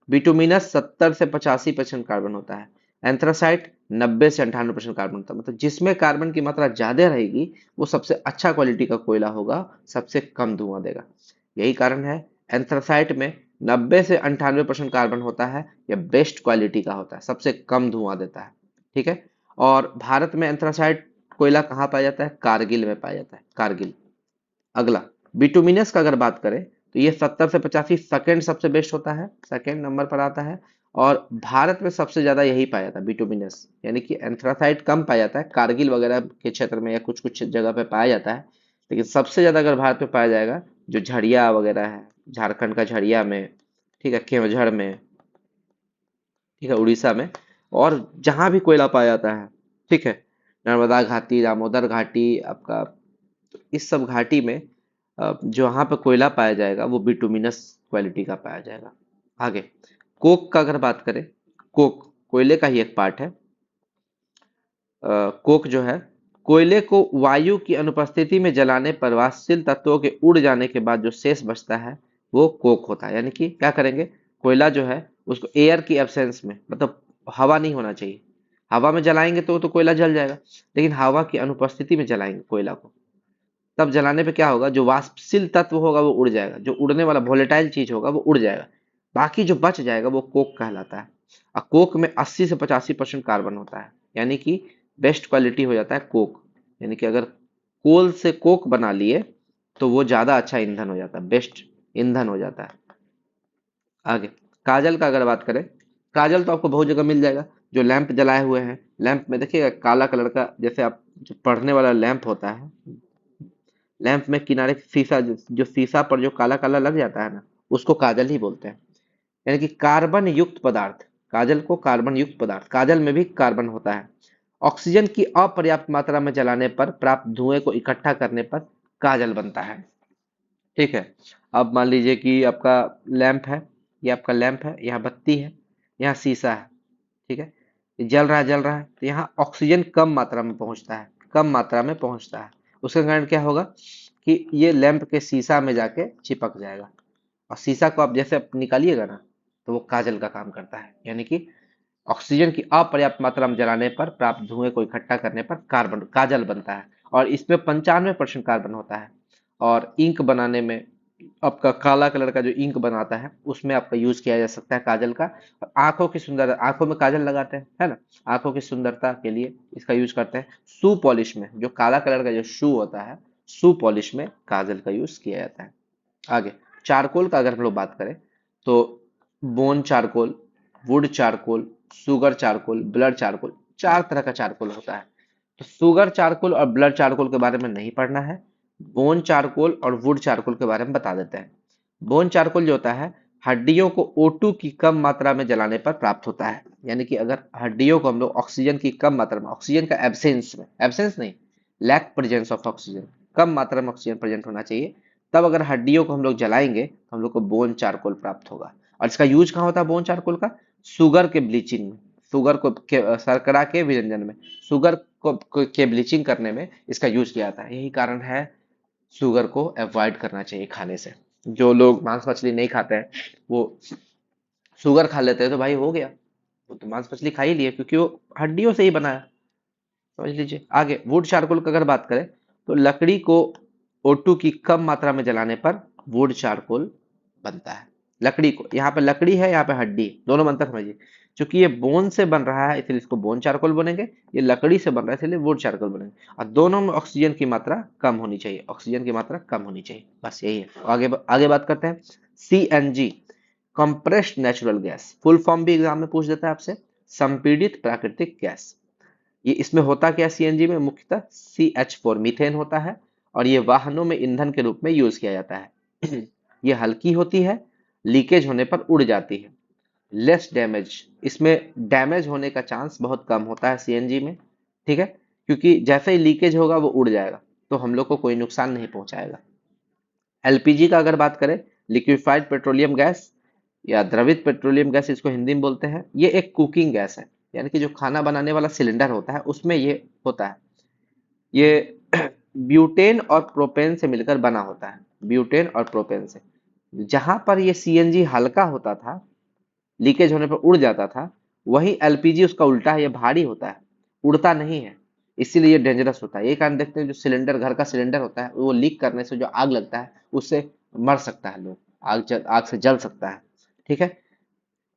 बिटुमिनस 70 से 85% कार्बन होता है। एंथ्रासाइट 90 से 98% कार्बन होता है। मतलब जिसमें कार्बन की मात्रा ज्यादा रहेगी वो सबसे अच्छा क्वालिटी का कोयला होगा, सबसे कम धुआं देगा। यही कारण है एंथ्रासाइट में 90 से 98% कार्बन होता है, यह बेस्ट क्वालिटी का होता है, सबसे कम धुआं देता है। ठीक है। और भारत में एंथ्रासाइट कोयला कहाँ पाया जाता है? कारगिल में पाया जाता है, कारगिल। अगला, बिटुमिनस का अगर बात करें तो ये 70 से 85 सेकेंड सबसे बेस्ट होता है, सेकेंड नंबर पर आता है। और भारत में सबसे ज्यादा यही पाया जाता है बिटुमिनस, यानी कि एंथ्रासाइट कम पाया जाता है कारगिल वगैरह के क्षेत्र में या कुछ कुछ जगह पे पाया जाता है, लेकिन सबसे ज्यादा अगर भारत में पाया जाएगा जो झड़िया वगैरह है, झारखंड का झड़िया में, ठीक है, केवझर में, ठीक है, उड़ीसा में, और जहां भी कोयला पाया जाता है, ठीक है, नर्मदा घाटी, दामोदर घाटी आपका, तो इस सब घाटी में जहाँ पे कोयला पाया जाएगा वो बिटुमिनस क्वालिटी का पाया जाएगा। आगे, कोक का अगर बात करें, कोक कोयले का ही एक पार्ट है। कोक जो है, कोयले को वायु की अनुपस्थिति में जलाने पर वाष्पशील तत्वों के उड़ जाने के बाद जो शेष बचता है वो कोक होता है। यानी कि क्या करेंगे, कोयला जो है उसको एयर की एब्सेंस में, मतलब हवा नहीं होना चाहिए, हवा में जलाएंगे तो कोयला जल जाएगा, लेकिन हवा की अनुपस्थिति में जलाएंगे कोयला को, तब जलाने पे क्या होगा, जो वाष्पशील तत्व होगा वो उड़ जाएगा, जो उड़ने वाला वोलेटाइल चीज होगा वो उड़ जाएगा, बाकी जो बच जाएगा वो कोक कहलाता है। और कोक में 80 से 85% कार्बन होता है, यानी कि बेस्ट क्वालिटी हो जाता है कोक। यानी कि अगर कोल से कोक बना लिए तो वो ज्यादा अच्छा ईंधन हो जाता है, बेस्ट ईंधन हो जाता है। आगे, काजल का अगर बात करें, काजल तो आपको बहुत जगह मिल जाएगा। जो लैंप जलाए हुए हैं, लैंप में देखिएगा काला कलर का, जैसे आप जो पढ़ने वाला लैंप होता है, लैंप में किनारे शीशा, जो शीशा पर जो काला काला लग जाता है ना, उसको काजल ही बोलते हैं। यानी कि कार्बन युक्त पदार्थ, काजल को कार्बन युक्त पदार्थ, काजल में भी कार्बन होता है। ऑक्सीजन की अपर्याप्त मात्रा में जलाने पर प्राप्त धुएं को इकट्ठा करने पर काजल बनता है। ठीक है। अब मान लीजिए कि आपका लैंप है, ये आपका लैंप है, यहाँ बत्ती है, यहाँ शीशा है, ठीक है, ये जल रहा है, तो यहाँ ऑक्सीजन कम मात्रा में पहुंचता है, कम मात्रा में पहुंचता है। उसके कारण क्या होगा कि ये लैंप के शीशा में जाके चिपक जाएगा, और शीशा को आप जैसे आप निकालिएगा ना, तो वो काजल का काम करता है। यानी कि ऑक्सीजन की अपर्याप्त मात्रा में जलाने पर प्राप्त धुएं को इकट्ठा करने पर कार्बन काजल बनता है, और इसमें 95% कार्बन होता है। और इंक बनाने में, आपका काला कलर का जो इंक बनाता है उसमें आपका यूज किया जा सकता है काजल का। और आंखों की सुंदर, आंखों में काजल लगाते हैं, है ना, आंखों की सुंदरता के लिए इसका यूज करते हैं। शू पॉलिश में, जो काला कलर का जो शू होता है, शू पॉलिश में काजल का यूज किया जाता है। आगे, चारकोल का अगर हम लोग बात करें तो bone charcoal, would charcoal, sugar charcoal, blood charcoal, चार तरह का चारकोल होता है। तो सुगर चारकोल और ब्लड चारकोल के बारे में नहीं पढ़ना है, बोन चारकोल और वुड चारकोल के बारे में बता देते हैं। बोन चारकोल जो होता है, हड्डियों को O2 की कम मात्रा में जलाने पर प्राप्त होता है। यानी कि अगर हड्डियों को हम लोग ऑक्सीजन की कम मात्रा में, ऑक्सीजन का एब्सेंस में, एब्सेंस नहीं, लैक प्रेजेंस ऑफ ऑक्सीजन, कम मात्रा में ऑक्सीजन प्रेजेंट होना चाहिए, तब अगर हड्डियों को हम लोग जलाएंगे तो हम लोग को बोन चारकोल प्राप्त होगा। और इसका यूज कहाँ होता है बोन चारकोल का? शुगर के ब्लीचिंग में, शुगर को शर्करा के विरंजन में, शुगर के ब्लीचिंग करने में इसका यूज किया जाता है। यही कारण है शुगर को अवॉइड करना चाहिए खाने से। जो लोग मांस मछली नहीं खाते हैं वो शुगर खा लेते हैं तो भाई हो गया, वो तो मांस मछली खा ही लिया, क्योंकि वो हड्डियों से ही बना है, समझ लीजिए। आगे, वुड चारकोल की अगर बात करें तो लकड़ी को O2 की कम मात्रा में जलाने पर वुड चारकोल बनता है। लकड़ी को, यहाँ पे लकड़ी है, यहाँ पे हड्डी, दोनों में अंतर समझिए। क्योंकि ये बोन से बन रहा है इसलिए इसको बोन चारकोल बनेंगे, ये लकड़ी से बन रहा है इसलिए वुड चारकोल बनेंगे। और दोनों में ऑक्सीजन की मात्रा कम होनी चाहिए, ऑक्सीजन की मात्रा कम होनी चाहिए, बस यही है। आगे आगे बात करते हैं। CNG, compressed natural gas, full form भी एग्जाम में पूछ देता है आपसे, संपीड़ित प्राकृतिक गैस। ये इसमें होता क्या, CNG में मुख्यतः CH4 मीथेन होता है, और ये वाहनों में ईंधन के रूप में यूज किया जाता है। ये हल्की होती है, लीकेज होने पर उड़ जाती है, लेस डैमेज, इसमें डैमेज होने का चांस बहुत कम होता है CNG में, ठीक है, क्योंकि जैसे ही लीकेज होगा वो उड़ जाएगा, तो हम लोग को कोई नुकसान नहीं पहुंचाएगा। LPG का अगर बात करें, लिक्विफाइड पेट्रोलियम गैस, या द्रवित पेट्रोलियम गैस इसको हिंदी में बोलते हैं। ये एक कुकिंग गैस है, यानी कि जो खाना बनाने वाला सिलेंडर होता है उसमें ये होता है। ये ब्यूटेन और प्रोपेन से मिलकर बना होता है, ब्यूटेन और प्रोपेन से। जहां पर ये सीएनजी हल्का होता था, लीकेज होने पर उड़ जाता था, वही एलपीजी उसका उल्टा है, ये भारी होता है, उड़ता नहीं है, इसीलिए ये डेंजरस होता है। ये कारण देखते हैं, जो सिलेंडर, घर का सिलेंडर होता है, वो लीक करने से जो आग लगता है उससे मर सकता है लोग, आग से जल सकता है। ठीक है।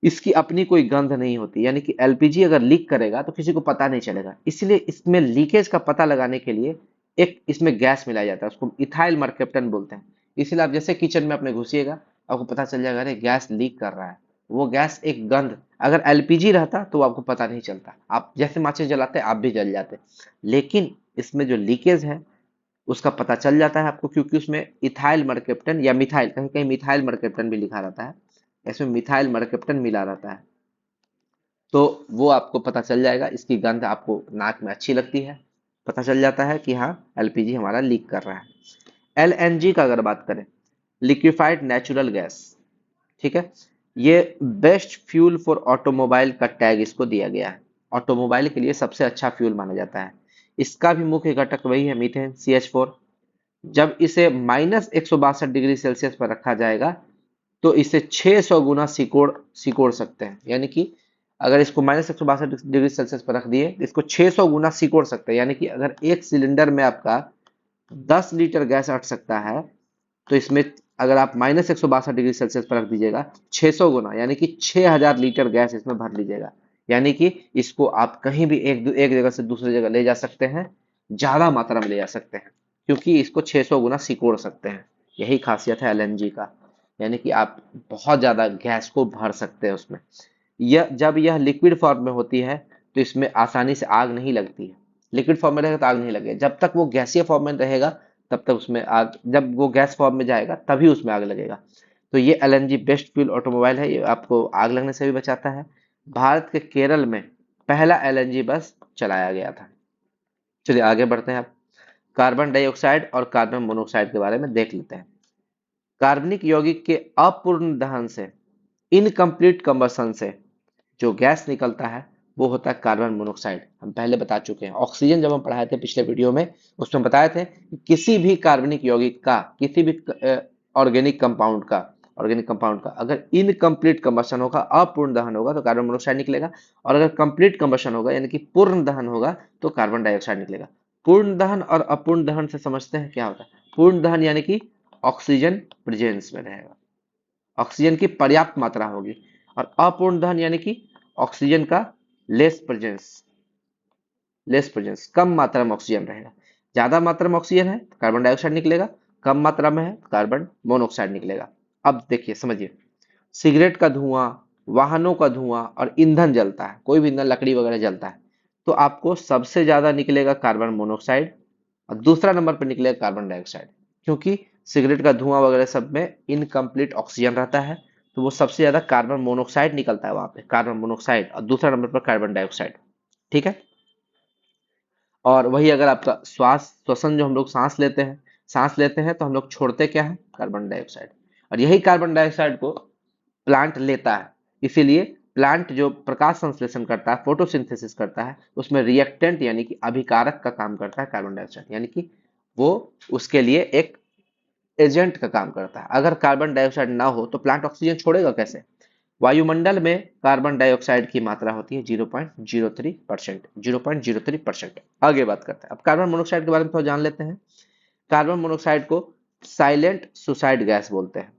इसकी अपनी कोई गंध नहीं होती, यानी कि एलपीजी अगर लीक करेगा तो किसी को पता नहीं चलेगा। इसलिए इसमें लीकेज का पता लगाने के लिए एक इसमें गैस मिलाया जाता है, उसको इथाइल मर्केप्टन बोलते हैं। इसलिए आप जैसे किचन में अपने घुसिएगा, आपको पता चल जाएगा अरे गैस लीक कर रहा है। वो गैस एक गंध, अगर एलपीजी रहता तो आपको पता नहीं चलता, आप जैसे माचिस जलाते आप भी जल जाते। लेकिन इसमें जो लीकेज है उसका पता चल जाता है आपको, क्योंकि उसमें इथाइल मर्केप्टन या मिथाइल, कहीं कहीं मिथाइल मर्केप्टन भी लिखा रहता है, इसमें मिथाइल मर्केप्टन मिला रहता है। तो वो आपको पता चल जाएगा, इसकी गंध आपको नाक में अच्छी लगती है, पता चल जाता है कि हाँ एलपीजी हमारा लीक कर रहा है। एलएनजी का अगर बात करें, लिक्विफाइड नेचुरल गैस, ठीक है, ये बेस्ट फ्यूल फॉर ऑटोमोबाइल का टैग इसको दिया गया है। ऑटोमोबाइल के लिए सबसे अच्छा फ्यूल माना जाता है। इसका भी मुख्य घटक वही है, मीथेन, CH4। जब इसे -162 डिग्री सेल्सियस पर रखा जाएगा तो इसे 600 गुना सिकोड़ सिकोड़ सकते हैं। यानी कि अगर इसको -162 डिग्री सेल्सियस पर रख दिए तो इसको 600 गुना सिकोड़ सकते हैं। यानी कि अगर एक सिलेंडर में आपका 10 लीटर गैस अट सकता है, तो इसमें अगर आप -162 डिग्री सेल्सियस पर रख दीजिएगा 600 गुना, यानी कि 6000 लीटर गैस इसमें भर लीजिएगा। यानी कि इसको आप कहीं भी एक जगह से दूसरी जगह ले जा सकते हैं, ज्यादा मात्रा में ले जा सकते हैं, क्योंकि इसको 600 गुना सिकोड़ सकते हैं। यही खासियत है एलएनजी का, यानी कि आप बहुत ज्यादा गैस को भर सकते हैं उसमें। यह जब यह लिक्विड फॉर्म में होती है तो इसमें आसानी से आग नहीं लगती है। लिक्विड फॉर्म में रहेगा तो आग नहीं लगेगी, जब तक वो गैसीय फॉर्म में रहेगा तब तक उसमें आग, जब वो गैस फॉर्म में जाएगा तभी उसमें आग लगेगा। तो ये एलएनजी बेस्ट फ्यूल ऑटोमोबाइल है, ये आपको आग लगने से भी बचाता है। भारत के केरल में पहला एलएनजी बस चलाया गया था। चलिए आगे बढ़ते हैं। आप कार्बन डाइऑक्साइड और कार्बन मोनोऑक्साइड के बारे में देख लेते हैं। कार्बनिक यौगिक के अपूर्ण दहन से, इनकम्प्लीट कंबशन से जो गैस निकलता है वो होता है कार्बन मोनोऑक्साइड। हम पहले बता चुके हैं, ऑक्सीजन जब हम पढ़ाए थे पिछले वीडियो में, उसमें बताए थे कि किसी भी कार्बनिक यौगिक का, किसी भी ऑर्गेनिक कंपाउंड का अगर इनकम्प्लीट कंबशन होगा, अपूर्ण दहन होगा, तो कार्बन मोनोऑक्साइड निकलेगा। और अगर कंप्लीट कंबशन होगा यानी कि पूर्ण दहन होगा तो कार्बन डाइऑक्साइड निकलेगा। पूर्ण दहन और अपूर्ण दहन से समझते हैं क्या होता है। पूर्ण दहन यानी कि ऑक्सीजन प्रेजेंस में रहेगा, ऑक्सीजन की पर्याप्त मात्रा होगी। और अपूर्ण दहन यानी कि ऑक्सीजन का लेस प्रेजेंस, कम मात्रा में ऑक्सीजन रहेगा। ज्यादा मात्रा में ऑक्सीजन है तो कार्बन डाइऑक्साइड निकलेगा, कम मात्रा में है तो कार्बन मोनोऑक्साइड निकलेगा। अब देखिए समझिए, सिगरेट का धुआं, वाहनों का धुआं और ईंधन जलता है, कोई भी ईंधन लकड़ी वगैरह जलता है, तो आपको सबसे ज्यादा निकलेगा कार्बन मोनोऑक्साइड और दूसरा नंबर पर निकलेगा कार्बन डाइऑक्साइड। क्योंकि सिगरेट का धुआं वगैरह सब में इनकम्प्लीट ऑक्सीजन रहता है, तो वो सबसे ज्यादा कार्बन मोनोऑक्साइड निकलता है वहां पे, कार्बन मोनोऑक्साइड, और दूसरा नंबर पर कार्बन डाइऑक्साइड। ठीक है। और वही अगर आपका श्वास, श्वसन, जो हम लोग सांस लेते हैं तो हम लोग छोड़ते क्या है, कार्बन डाइऑक्साइड। और यही कार्बन डाइऑक्साइड को प्लांट लेता है। इसीलिए प्लांट जो प्रकाश संश्लेषण करता है, फोटोसिंथेसिस करता है, उसमें रिएक्टेंट यानी कि अभिकारक का काम करता है कार्बन डाइऑक्साइड, यानी कि वो उसके लिए एक एजेंट का काम करता है। अगर कार्बन डाइऑक्साइड ना हो तो प्लांट ऑक्सीजन छोड़ेगा कैसे। वायुमंडल में कार्बन डाइऑक्साइड की मात्रा होती है 0.03%, 0.03%। आगे बात करते हैं, अब कार्बन मोनोऑक्साइड के बारे में थोड़ा जान लेते हैं। कार्बन मोनोऑक्साइड को साइलेंट सुसाइड गैस बोलते हैं,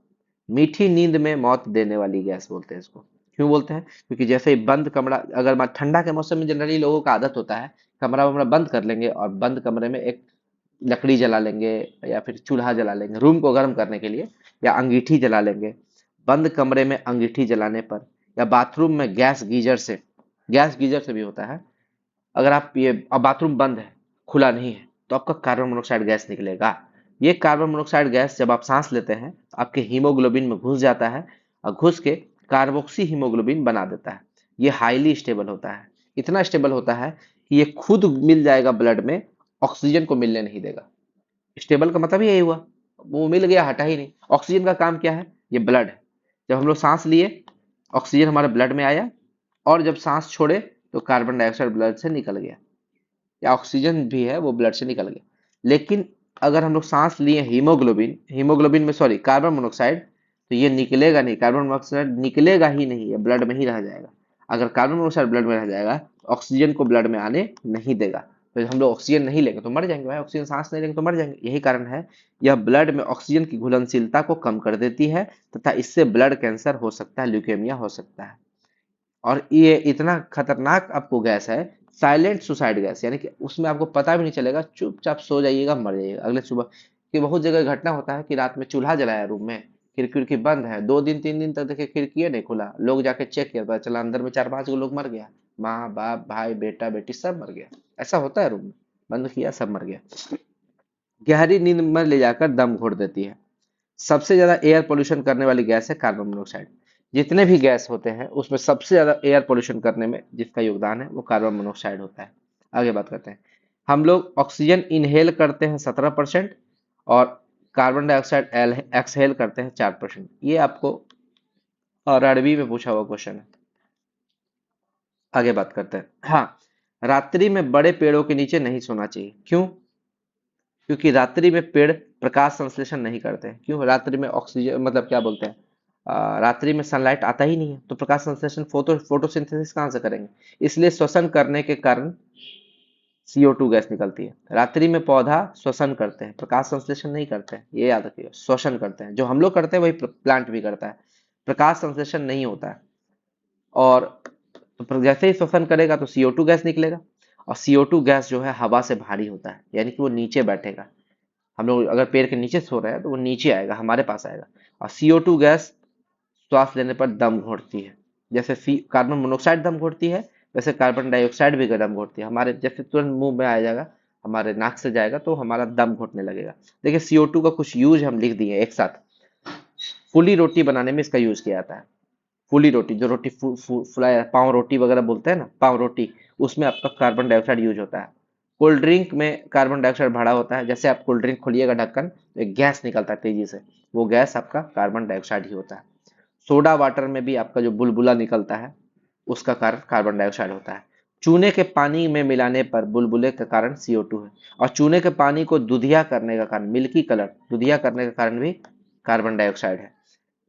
मीठी नींद में मौत देने वाली गैस बोलते हैं इसको। क्यों बोलते हैं, क्योंकि जैसे ही बंद कमरा, अगर ठंडा के मौसम में जनरली लोगों का आदत होता है कमरा वमरा बंद कर लेंगे और बंद कमरे में एक लकड़ी जला लेंगे या फिर चूल्हा जला लेंगे रूम को गर्म करने के लिए, या अंगीठी जला लेंगे। बंद कमरे में अंगीठी जलाने पर, या बाथरूम में गैस गीजर से भी होता है। अगर आप ये, अब बाथरूम बंद है, खुला नहीं है, तो आपका कार्बन मोनोऑक्साइड गैस निकलेगा। ये कार्बन मोनोऑक्साइड गैस जब आप सांस लेते हैं तो आपके हीमोग्लोबिन में घुस जाता है और घुस के कार्बोक्सी हीमोग्लोबिन बना देता है। ये हाईली स्टेबल होता है, इतना स्टेबल होता है कि ये खुद मिल जाएगा ब्लड में, ऑक्सीजन को मिलने नहीं देगा। स्टेबल का मतलब यही हुआ, वो मिल गया, हटा ही नहीं। ऑक्सीजन का काम क्या है, ये ब्लड है, जब हम लोग सांस लिए ऑक्सीजन हमारे ब्लड में आया, और जब सांस छोड़े तो कार्बन डाइऑक्साइड ब्लड से निकल गया, या ऑक्सीजन भी है वो ब्लड से निकल गया। लेकिन अगर हम लोग सांस लिए हीमोग्लोबिन हीमोग्लोबिन में सॉरी कार्बन मोनोऑक्साइड, तो ये निकलेगा नहीं, कार्बन मोनोऑक्साइड निकलेगा ही नहीं, ये ब्लड में ही रह जाएगा। अगर कार्बन मोनोऑक्साइड ब्लड में रह जाएगा तो ऑक्सीजन को ब्लड में आने नहीं देगा, तो हम लोग ऑक्सीजन नहीं लेंगे तो मर जाएंगे भाई, ऑक्सीजन सांस नहीं लेंगे तो मर जाएंगे। यही कारण है यह ब्लड में ऑक्सीजन की घुलनशीलता को कम कर देती है, तथा इससे ब्लड कैंसर हो सकता है, ल्यूकेमिया हो सकता है। और ये इतना खतरनाक आपको गैस है, साइलेंट सुसाइड गैस, यानी कि उसमें आपको पता भी नहीं चलेगा, चुपचाप सो जाइएगा, मर जाइएगा अगले सुबह। कि बहुत जगह घटना होता है कि रात में चूल्हा जलाया रूम में, खिड़की बंद है, 2 दिन 3 दिन तक देखे खिड़की नहीं खुला, लोग जाके चेक किया, पता चला अंदर में 4 5 लोग मर गया, माँ बाप भाई बेटा बेटी सब मर गया। ऐसा होता है, रूम में बंद किया सब मर गया। गहरी नींद में ले जाकर दम घोट देती है। सबसे ज्यादा एयर पोल्यूशन करने वाली गैस है कार्बन मोनोऑक्साइड। जितने भी गैस होते हैं उसमें सबसे ज्यादा एयर पोल्यूशन करने में जिसका योगदान है वो कार्बन मोनोऑक्साइड होता है। आगे बात करते हैं। हम लोग ऑक्सीजन इनहेल करते हैं 17%, और कार्बन डाइऑक्साइड एक्सहेल करते हैं 4%। ये आपको और 8वीं में पूछा हुआ क्वेश्चन है। आगे बात करते हैं। हाँ, रात्रि में बड़े पेड़ों के नीचे नहीं सोना चाहिए। क्यों? क्योंकि रात्रि में पेड़ प्रकाश संश्लेषण नहीं करते हैं। क्यों? रात्रि में ऑक्सीजन मतलब क्या बोलते हैं, रात्रि में सनलाइट आता ही नहीं है, तो प्रकाश संश्लेषण फोटोसिंथेसिस कहाँ से करेंगे? इसलिए श्वसन करने के कारण CO2 गैस निकलती है। रात्रि में पौधा श्वसन करते हैं, प्रकाश संश्लेषण नहीं करते हैं, ये याद रखिए, श्वसन करते हैं। जो हम लोग करते हैं वही प्लांट भी करता है, प्रकाश संश्लेषण नहीं होता है। और जैसे ही श्वसन करेगा तो CO2 गैस निकलेगा, और CO2 गैस जो है हवा से भारी होता है, यानी कि वो नीचे बैठेगा। हम लोग अगर पेड़ के नीचे सो रहे हैं तो वो नीचे आएगा, हमारे पास आएगा। और CO2 गैस श्वास लेने पर दम घोटती है। जैसे सी कार्बन मोनोऑक्साइड दम घोटती है, वैसे कार्बन डाइऑक्साइड भी दम घोटती है। हमारे जैसे तुरंत मुंह में आ जाएगा, हमारे नाक से जाएगा तो हमारा दम घोटने लगेगा। देखिए CO2 का कुछ यूज हम लिख दिए एक साथ। फुली रोटी बनाने में इसका यूज किया जाता है। फुली रोटी, जो रोटी फुलाया पाव रोटी वगैरह बोलते हैं ना, पाव रोटी, उसमें आपका कार्बन डाइऑक्साइड यूज होता है। कोल्ड ड्रिंक में कार्बन डाइऑक्साइड भरा होता है। जैसे आप कोल्ड ड्रिंक खोलिएगा ढक्कन तो एक गैस निकलता है तेजी से, वो गैस आपका कार्बन डाइऑक्साइड ही होता है। सोडा वाटर में भी आपका जो बुलबुला निकलता है उसका कारण कार्बन डाइऑक्साइड होता है। चूने के पानी में मिलाने पर बुलबुले का कारण CO2 है। और चूने के पानी को दुधिया करने का कारण, मिल्की कलर दुधिया करने का कारण भी कार्बन डाइऑक्साइड है।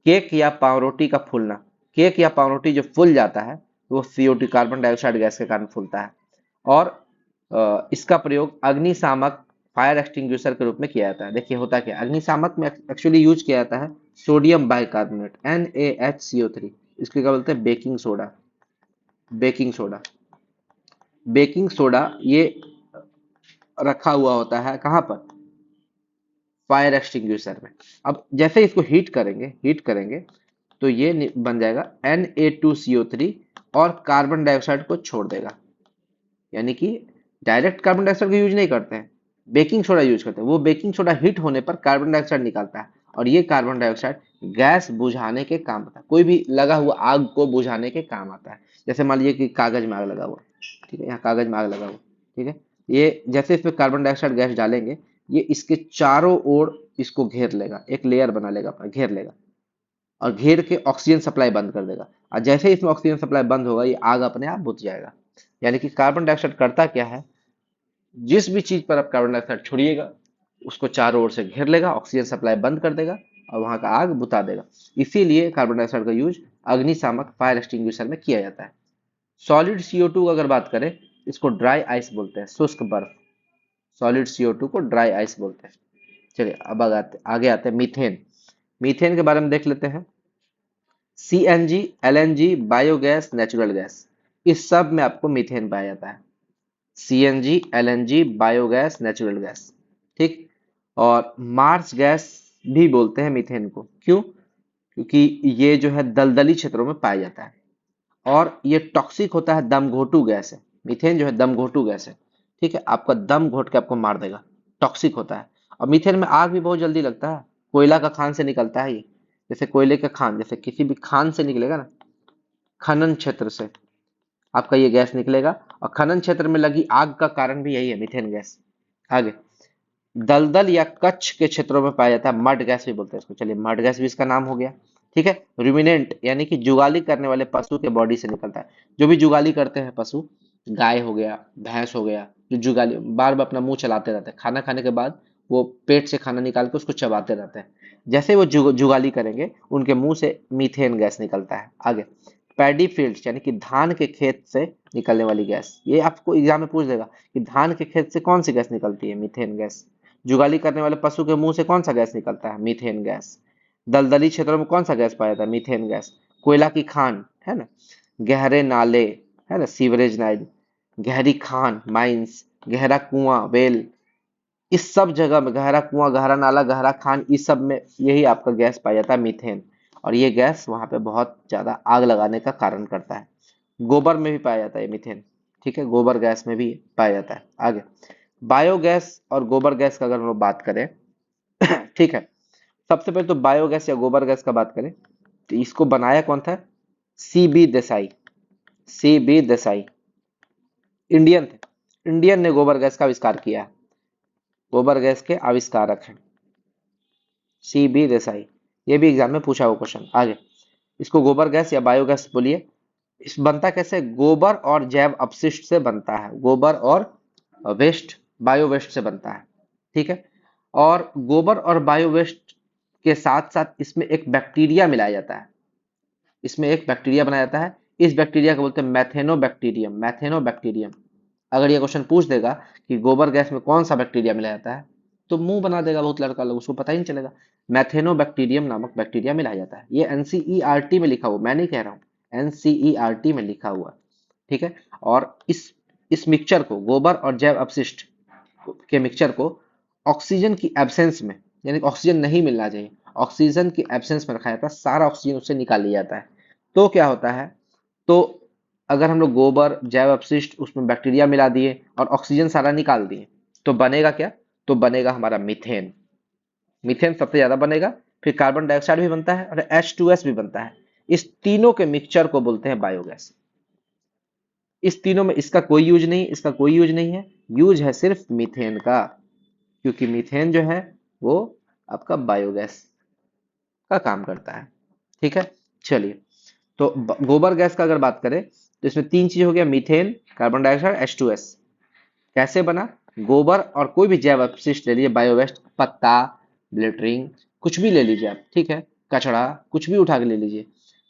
केक या पावरोटी का फूलना, केक या पावरोटी जो फूल जाता है वो CO2 कार्बन डाइऑक्साइड गैस के कारण फूलता है। और इसका प्रयोग अग्निशामक फायर एक्सटिंग्विशर के रूप में किया जाता है। देखिए होता क्या, अग्निशामक में एक्चुअली यूज किया जाता है सोडियम बाइकार्बोनेट NaHCO3। इसके क्या बोलते हैं, baking soda. Baking soda, baking soda ये रखा हुआ होता है कहाँ पर, फायर एक्सटिंग्विशर में। अब जैसे इसको हीट करेंगे तो ये बन जाएगा Na2CO3, और कार्बन डाइऑक्साइड को छोड़ देगा। यानी कि डायरेक्ट कार्बन डाइऑक्साइड का यूज नहीं करते हैं, बेकिंग सोडा यूज करते हैं। वो बेकिंग सोडा हीट होने पर कार्बन डाइऑक्साइड निकालता है, और ये कार्बन डाइऑक्साइड गैस बुझाने के काम आता है। कोई भी लगा हुआ आग को बुझाने के काम आता है। जैसे मान लीजिए कि कागज में आग लगा हुआ, ठीक है, यहाँ कागज में आग लगा हुआ, ठीक है, ये जैसे इसमें कार्बन डाइऑक्साइड गैस डालेंगे, ये इसके चारों ओर इसको घेर लेगा, एक लेयर बना लेगा अपना, घेर लेगा, और घेर के ऑक्सीजन सप्लाई बंद कर देगा। और जैसे ही इसमें ऑक्सीजन सप्लाई बंद होगा ये आग अपने आप बुझ जाएगा। यानी कि कार्बन डाइऑक्साइड करता क्या है, जिस भी चीज पर आप कार्बन डाइऑक्साइड छोड़िएगा उसको चारों ओर से घेर लेगा, ऑक्सीजन सप्लाई बंद कर देगा, और वहां का आग बुता देगा। इसीलिए कार्बन डाइऑक्साइड का यूज अग्निशामक फायर एक्सटिंग्विशर में किया जाता है। सॉलिड CO2 अगर बात करें, इसको ड्राई आइस बोलते हैं, शुष्क बर्फ। सॉलिड CO2 को ड्राई आइस बोलते हैं। चलिए अब आगे आते हैं मीथेन। मीथेन के बारे में देख लेते हैं। CNG, LNG, biogas, natural gas, इस सब में आपको मीथेन पाया जाता है। CNG, LNG, biogas, natural gas, ठीक। और मार्स गैस भी बोलते हैं मीथेन को। क्यों? क्योंकि ये जो है दलदली क्षेत्रों में पाया जाता है, और ये टॉक्सिक होता है, दमघोटू गैस है। मीथेन जो है दमघोटू गैस है, ठीक है, आपका दम घोट के आपको मार देगा, टॉक्सिक होता है। और मीथेन में आग भी बहुत जल्दी लगता है, कोयला का खान से निकलता है ये। जैसे कोयले का खान, जैसे किसी भी खान से निकलेगा ना, खनन क्षेत्र से आपका ये गैस निकलेगा, और खनन क्षेत्र में लगी आग का कारण भी यही है, मीथेन गैस। आगे, दलदल या कच्छ के क्षेत्रों में पाया जाता है, मड गैस भी बोलते हैं इसको। चलिए मड गैस भी इसका नाम हो गया, ठीक है। रुमिनेंट यानी कि जुगाली करने वाले पशु के बॉडी से निकलता है। जो भी जुगाली करते हैं पशु, गाय हो गया, भैंस हो गया, जो जुगाली बार बार अपना मुंह चलाते रहते हैं, खाना खाने के बाद वो पेट से खाना निकाल के उसको चबाते रहते हैं, जैसे ही वो जुगाली करेंगे उनके मुंह से मीथेन गैस निकलता है। आगे, पैडी फील्ड्स यानी कि धान के खेत से निकलने वाली गैस, ये आपको एग्जाम में पूछ देगा कि धान के खेत से कौन सी गैस निकलती है, मीथेन गैस। जुगाली करने वाले पशु के मुंह से कौन सा गैस निकलता है, मीथेन गैस। दलदली क्षेत्रों में कौन सा गैस पाया जाता है, मीथेन गैस। कोयला की खान है ना, गहरे नाले है ना, सीवरेज नाइल, गहरी खान माइंस, गहरा कुआं वेल, इस सब जगह में गहरा कुआं, गहरा नाला, गहरा खान, इस सब में यही आपका गैस पाया जाता है, मीथेन। और ये गैस वहां पे बहुत ज्यादा आग लगाने का कारण करता है। गोबर में भी पाया जाता है मीथेन, ठीक है, गोबर गैस में भी पाया जाता है। आगे, बायोगैस और गोबर गैस का अगर हम लोग बात करें ठीक है, सबसे पहले तो बायोगैस या गोबर गैस का बात करें तो इसको बनाया कौन था, C B Desai. C B Desai Indian थे, इंडियन ने गोबर गैस का आविष्कार किया है। गोबर गैस के आविष्कारक हैं सी बी देसाई। ये भी एग्जाम में पूछा हुआ क्वेश्चन। आगे, इसको गोबर गैस या बायोगैस बोलिए। इस बनता कैसे, गोबर और जैव अपशिष्ट से बनता है। गोबर और वेस्ट, बायो वेस्ट से बनता है, ठीक है। और गोबर और बायो वेस्ट के साथ साथ इसमें एक बैक्टीरिया मिलाया जाता है, इसमें एक बैक्टीरिया बनाया जाता है। इस बैक्टीरिया को बोलते हैं मैथेनोबैक्टीरियम। मैथेनोबैक्टीरियम, अगर ये क्वेश्चन पूछ देगा कि गोबर गैस में कौन सा बैक्टीरिया मिलाया जाता है, तो मुंह बना देगा बहुत लड़का लोग, उसको पता ही नहीं चलेगा। मैथेनोबैक्टीरियम नामक बैक्टीरिया मिलाया जाता है। ये एनसीईआरटी में लिखा हुआ, मैं नहीं कह रहा हूँ, एनसीईआरटी में लिखा हुआ, ठीक है। और इस मिक्सचर को, गोबर और जैव अपशिष्ट के मिक्सचर को ऑक्सीजन की एब्सेंस में, यानी ऑक्सीजन नहीं मिलना चाहिए, ऑक्सीजन की एब्सेंस में रखा जाता है, सारा ऑक्सीजन उससे निकाल लिया जाता है। तो क्या होता है, तो अगर हम लोग गोबर जैव अपशिष्ट उसमें बैक्टीरिया मिला दिए और ऑक्सीजन सारा निकाल दिए, तो बनेगा क्या, तो बनेगा हमारा मीथेन। मीथेन सबसे ज्यादा बनेगा, फिर कार्बन डाइऑक्साइड भी बनता है और H2S भी बनता है। इस तीनों के मिक्सचर को बोलते हैं बायोगैस। इस तीनों में इसका कोई यूज नहीं, इसका कोई यूज नहीं है, यूज है सिर्फ मीथेन का, क्योंकि मीथेन जो है वो आपका बायोगैस का काम करता है, ठीक है। चलिए, तो गोबर गैस का अगर बात करें तो इसमें तीन चीज हो गया, मीथेन, कार्बन डाइऑक्साइड, H2S। कैसे बना, गोबर और कोई भी जैव अपशिष्ट ले लीजिए, बायोवेस्ट, पत्ता, ब्लिटरिंग, कुछ भी ले लीजिए आप, ठीक है, कचड़ा, कुछ भी उठा के ले लीजिए,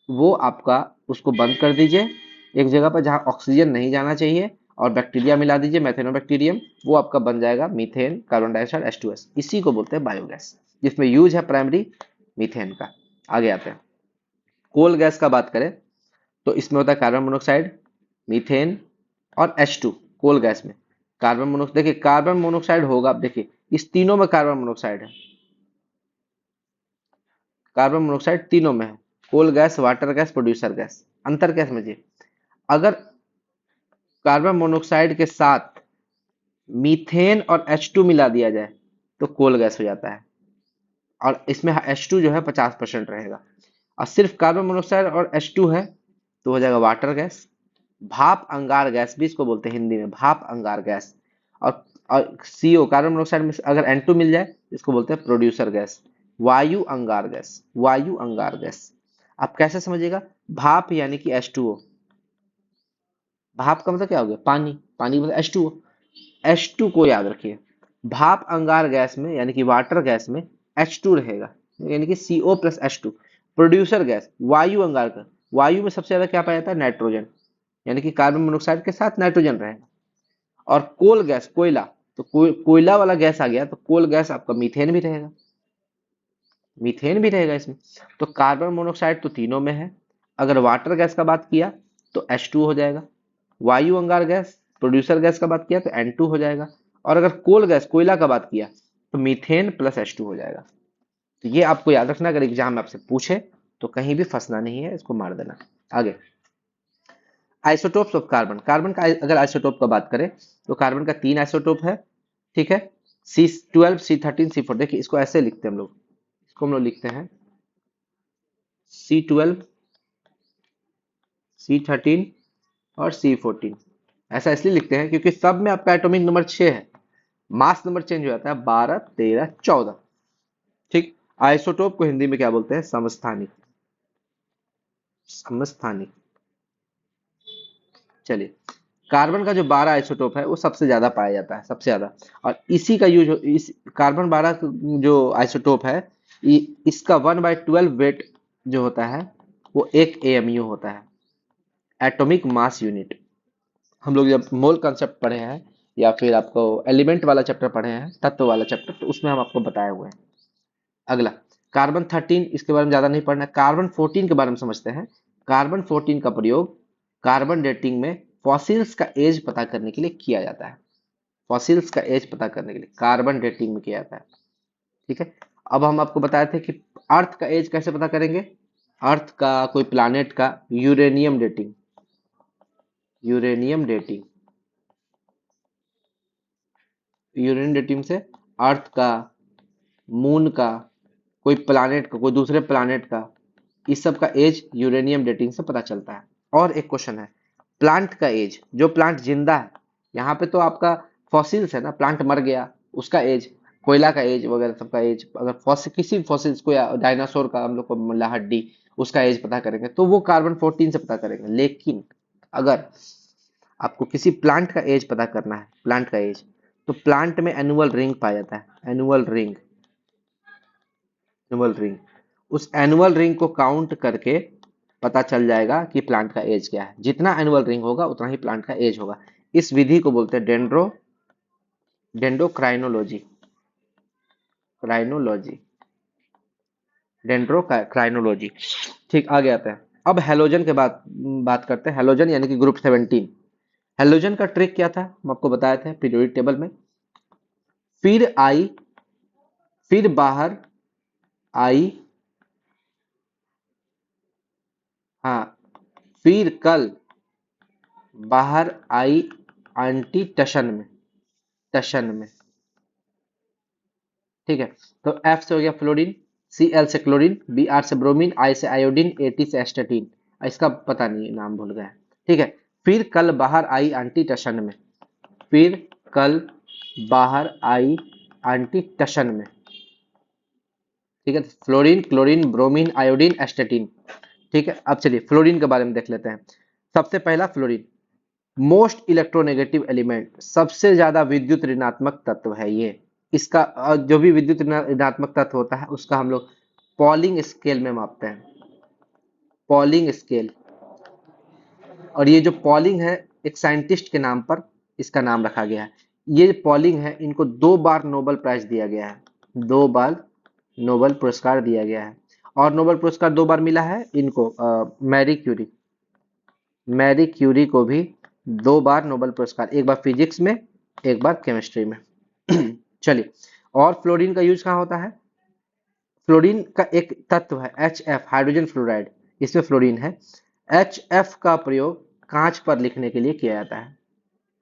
वो आपका, उसको बंद कर दीजिए एक जगह पर जहां ऑक्सीजन नहीं जाना चाहिए, और बैक्टीरिया मिला दीजिए, मैथेनोबैक्टीरियम, वो आपका बन जाएगा मीथेन, कार्बन डाइऑक्साइड, H2S। इसी को बोलते हैं बायोगैस, जिसमें यूज है प्राइमरी मीथेन का। आगे आते हैं, कोल गैस का बात करें तो इसमें होता है कार्बन मोनोक्साइड, मीथेन और H2। कोल गैस में कार्बन मोनोक्साइड, देखिए कार्बन मोनोक्साइड होगा, आप देखिए इस तीनों में कार्बन मोनोक्साइड है, कार्बन मोनोक्साइड तीनों में है। Coal gas, water gas, producer gas. अंतर क्या समझिए, अगर कार्बन मोनोक्साइड के साथ मीथेन और H2 मिला दिया जाए तो कोल गैस हो जाता है, और इसमें H2 जो है 50% रहेगा। और सिर्फ कार्बन मोनोक्साइड और H2 है तो हो जाएगा वाटर गैस। भाप अंगार गैस भी इसको बोलते हैं हिंदी में, भाप अंगार गैस। और CO, कार्बन मोनोक्साइड में अगर N2 मिल जाए इसको बोलते हैं प्रोड्यूसर गैस, वायु अंगार गैस, वायु अंगार गैस। आप कैसे समझिएगा, भाप यानी कि H2O, भाप का मतलब क्या हो गया, पानी, पानी मतलब H2O, H2 को याद रखिए। भाप अंगार गैस में यानी कि वाटर गैस में H2 रहेगा, यानी कि CO plus H2। Producer gas, वायु अंगार का, वायु में सबसे ज्यादा क्या पाया जाता है, नाइट्रोजन, यानी कि कार्बन मोनोक्साइड के साथ नाइट्रोजन रहेगा। और कोल गैस, कोयला, तो कोयला वाला गैस आ गया तो कोल गैस आपका मीथेन भी रहेगा, मीथेन भी रहेगा इसमें। तो कार्बन मोनोक्साइड तो तीनों में है, अगर वाटर गैस का बात किया तो H2 हो जाएगा, वायु अंगार गैस, प्रोड्यूसर गैस का बात किया तो N2 हो जाएगा, और अगर कोल गैस, कोयला का बात किया तो मीथेन प्लस H2 हो जाएगा। तो ये आपको याद रखना, अगर एग्जाम में आपसे पूछे तो कहीं भी फंसना नहीं है, इसको मार देना। आगे, आइसोटोप्स ऑफ कार्बन। कार्बन का अगर आइसोटोप का बात करें तो कार्बन का 3 आइसोटोप है, ठीक है, C12, C13, C4। देखिए इसको ऐसे लिखते हैं हम लोग, इसको हम लोग लिखते हैं C12, C13 और C14। ऐसा इसलिए लिखते हैं क्योंकि सब में आपका एटॉमिक नंबर 6 है, मास नंबर चेंज हो जाता है 12, 13, 14, ठीक। आइसोटोप को हिंदी में क्या बोलते हैं, समस्थानिक। समस्थानिक। चलिए, कार्बन का जो 12 आइसोटोप है वो सबसे ज्यादा पाया जाता है, सबसे ज्यादा। और इसी का यूज, इस कार्बन 12 जो आइसोटोप है, इसका 1/12 वेट जो होता है वो 1 AMU होता है, एटॉमिक मास यूनिट। हम लोग जब मोल कंसेप्ट पढ़े हैं या फिर आपको एलिमेंट वाला चैप्टर पढ़े हैं, तत्व वाला चैप्टर, तो उसमें हम आपको बताए हुए हैं। अगला, कार्बन 13, इसके बारे में ज्यादा नहीं पढ़ना। कार्बन 14 के बारे में समझते हैं। कार्बन 14 का प्रयोग कार्बन डेटिंग में फॉसिल्स का एज पता करने के लिए किया जाता है। फॉसिल्स का एज पता करने के लिए कार्बन डेटिंग में किया जाता है। ठीक है। अब हम आपको बताए थे कि अर्थ का एज कैसे पता करेंगे। अर्थ का, कोई प्लानेट का uranium dating, uranium dating, uranium dating से अर्थ का, मून का, कोई प्लानेट का, कोई दूसरे प्लानेट का, इस सब का एज यूरेनियम डेटिंग से पता चलता है। और एक क्वेश्चन है, प्लांट का एज, जो प्लांट जिंदा है, यहाँ पे तो आपका फॉसिल्स है ना, प्लांट मर गया, उसका एज, कोयला का एज वगैरह सबका एज, अगर फॉसिल, किसी फॉसिल्स को, या डायनासोर का हम लोग को मिला हड्डी, उसका एज पता करेंगे तो वो कार्बन 14 से पता करेंगे। लेकिन अगर आपको किसी प्लांट का एज पता करना है, प्लांट का एज, तो प्लांट में एनुअल रिंग पाया जाता है, एनुअल रिंग, एनुअल रिंग। उस एनुअल रिंग को काउंट करके पता चल जाएगा कि प्लांट का एज क्या है। जितना एनुअल रिंग होगा उतना ही प्लांट का एज होगा। इस विधि को बोलते हैं डेंड्रोक्राइनोलॉजी, क्राइनोलॉजी, डेंड्रोक्राइनोलॉजी। ठीक, आगे आते हैं। अब हेलोजन के बात करते हैं। हेलोजन यानी कि ग्रुप 17। हेलोजन का ट्रिक क्या था, हम आपको बताए थे पीरियोडिक टेबल में। फिर आई, फिर बाहर आई, हाँ, फिर कल बाहर आई, आंटी टशन में, टशन में। ठीक है। तो एफ से हो गया फ्लोरीन, Cl से क्लोरीन, Br से ब्रोमीन, I से आयोडीन, At से एस्टेटीन। इसका पता नहीं, नाम भूल गया। ठीक है। फिर कल बाहर आई आंटी टशन में, फिर कल बाहर आई आंटी टशन में। ठीक है। Fluorine, chlorine, bromine, iodine, एस्टेटीन। ठीक है। अब चलिए फ्लोरीन के बारे में देख लेते हैं। सबसे पहला फ्लोरीन, मोस्ट इलेक्ट्रोनेगेटिव एलिमेंट, सबसे ज्यादा विद्युत ऋणात्मक तत्व है ये। इसका जो भी विद्युत ऋणात्मक तत्व होता है उसका हम लोग पॉलिंग स्केल में मापते हैं, पॉलिंग स्केल। और ये जो पॉलिंग है, एक साइंटिस्ट के नाम पर इसका नाम रखा गया है। ये पॉलिंग है, इनको 2 बार नोबेल प्राइज दिया गया है, 2 बार नोबेल पुरस्कार दिया गया है। और नोबेल पुरस्कार 2 बार मिला है इनको, मैरी क्यूरी, मैरी क्यूरी को भी 2 बार नोबेल पुरस्कार, एक बार फिजिक्स में, एक बार केमिस्ट्री में। चलिए, और फ्लोरीन का यूज कहाँ होता है। फ्लोरीन का एक तत्व है HF, हाइड्रोजन फ्लोराइड, इसमें फ्लोरीन है। HF का प्रयोग कांच पर लिखने के लिए किया जाता है।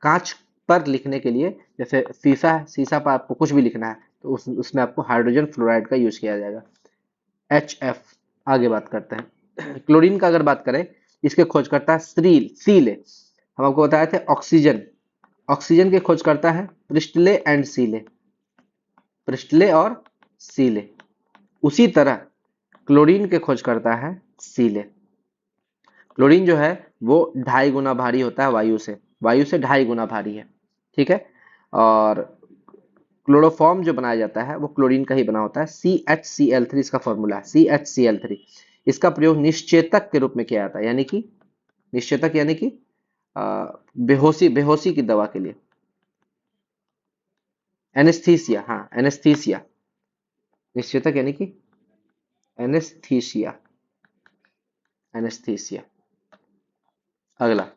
कांच पर लिखने के लिए, जैसे शीशा है, शीशा पर आपको कुछ भी लिखना है तो उसमें आपको हाइड्रोजन फ्लोराइड का यूज किया जाएगा, HF। आगे बात करते हैं क्लोरीन का। अगर बात करें, इसके खोजकर्ता है सीले। हम आपको बताए थे ऑक्सीजन, ऑक्सीजन के खोजकर्ता है प्रिस्टले एंड सीले, प्रिस्टले और सीले। उसी तरह क्लोरीन के खोजकर्ता है सीले। क्लोरीन जो है वो 2.5 गुना भारी होता है वायु से, वायु से 2.5 गुना भारी है। ठीक है। और क्लोरोफॉर्म जो बनाया जाता है वो क्लोरीन का ही बना होता है, CHCl3 इसका फॉर्मूला है, CHCl3। इसका प्रयोग निश्चेतक के रूप में किया जाता है, यानी कि निश्चेतक यानी कि बेहोशी, बेहोशी की दवा के लिए, एनेस्थीसिया, हाँ एनेस्थीसिया, निश्चेतक यानी कि एनेस्थीसिया, एनेस्थीसिया। अगला,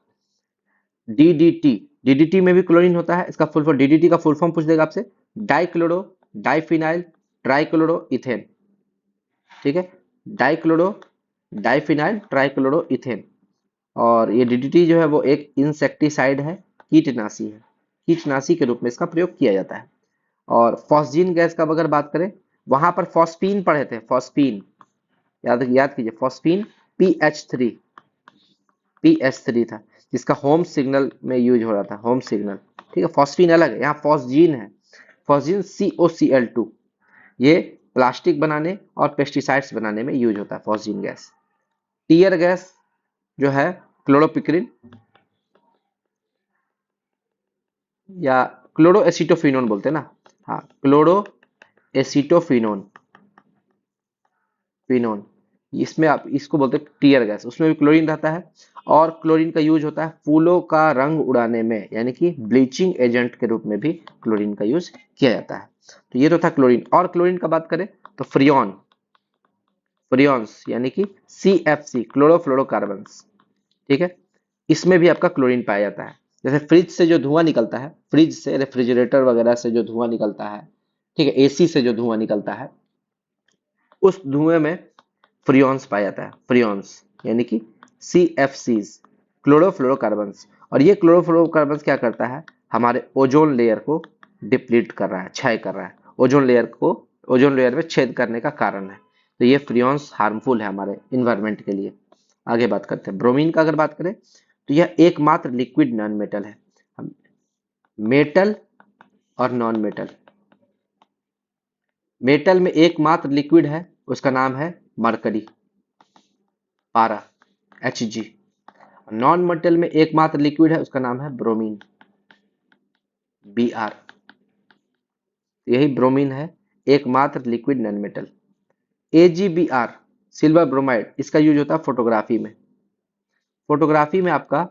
डीडीटी, डीडीटी में भी क्लोरीन होता है। इसका फुल फॉर्म, डीडीटी का फुल फॉर्म पूछ देगा आपसे, डाइक्लोरो डाइफिनाइल ट्राइक्लोरो इथेन। ठीक है। Dichloro diphenyl trichloro ethane. और ये डीडीटी जो है वो एक इंसेक्टिसाइड है, कीटनाशी है, कीटनाशी के रूप में इसका प्रयोग किया जाता है। और फॉस्जीन गैस का अगर बात करें, वहां पर फॉस्फीन पढ़े थे, फॉस्फीन, याद याद कीजिए, फॉस्फीन PH3, PH3 था, जिसका होम सिग्नल में यूज हो रहा था, होम सिग्नल। ठीक है। फॉस्फीन अलग है, यहाँ फॉस्जीन है, फॉस्जीन COCl2। ये प्लास्टिक बनाने और पेस्टिसाइड्स बनाने में यूज होता है, फॉस्जीन गैस। टीयर गैस जो है क्लोरोपिक्रिन या क्लोरो एसिटोफिनोन बोलते हैं ना, हाँ क्लोरो एसिटोफिनोन, फिनोन, इसमें आप इसको बोलते हैं टीयर गैस, उसमें भी क्लोरीन रहता है। और क्लोरीन का यूज होता है फूलों का रंग उड़ाने में, यानी कि ब्लीचिंग एजेंट के रूप में भी क्लोरीन का यूज किया जाता है। तो ये तो था क्लोरीन। और क्लोरीन का बात करें तो फ्रियोन, फ्रियोन्स यानी कि CFC क्लोरोफ्लोरोकार्बन्स, ठीक है, इसमें भी आपका क्लोरीन पाया जाता है। जैसे फ्रिज से जो धुआं निकलता है, फ्रिज से, रेफ्रिजरेटर वगैरह से जो धुआं निकलता है, ठीक है, AC से जो धुआं निकलता है, उस धुएं में फ्रियोन्स पाया जाता है, फ्रियोन्स यानी कि CFCs क्लोरोफ्लोरोकार्बन्स। और ये क्लोरोफ्लोरोकार्बन्स क्या करता है, हमारे ओजोन लेयर को डिप्लीट कर रहा है, क्षय कर रहा है, ओजोन लेयर को, ओजोन लेयर में छेद करने का कारण है। तो ये फ्रियोन्स हार्मफुल है हमारे इन्वायरमेंट के लिए। आगे बात करते हैं ब्रोमीन का। अगर बात करें तो यह एकमात्र लिक्विड नॉन मेटल है। मेटल और नॉन मेटल, मेटल में एकमात्र लिक्विड है, उसका नाम है मरकरी, पारा, Hg। नॉन मेटल में एकमात्र लिक्विड है, उसका नाम है ब्रोमीन, Br। यही ब्रोमीन है, एकमात्र liquid non metal. AgBr silver bromide, इसका यूज होता है फोटोग्राफी में। फोटोग्राफी में आपका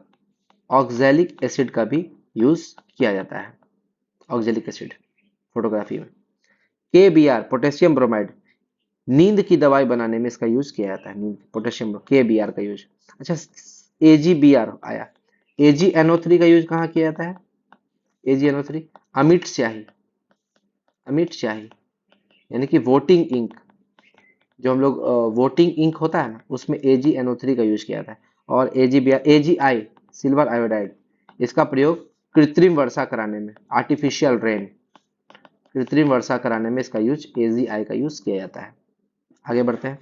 ऑक्जेलिक एसिड का भी यूज किया जाता है, ऑक्जेलिक एसिड फोटोग्राफी में। KBr पोटेशियम ब्रोमाइड, नींद की दवाई बनाने में इसका यूज किया जाता है, नींद पोटेशियम KBr का यूज। अच्छा, AgBr आया, AgNO3 का यूज कहाँ किया जाता है, AgNO3 अमिट स्याही, अमिट स्याही यानी कि वोटिंग इंक, जो हम लोग वोटिंग इंक होता है ना, उसमें AgNO3 का यूज किया जाता है। और AgI सिल्वर आयोडाइड, इसका प्रयोग कृत्रिम वर्षा कराने में, आर्टिफिशियल रेन, कृत्रिम वर्षा कराने में इसका यूज, AgI का यूज किया जाता है। आगे बढ़ते हैं।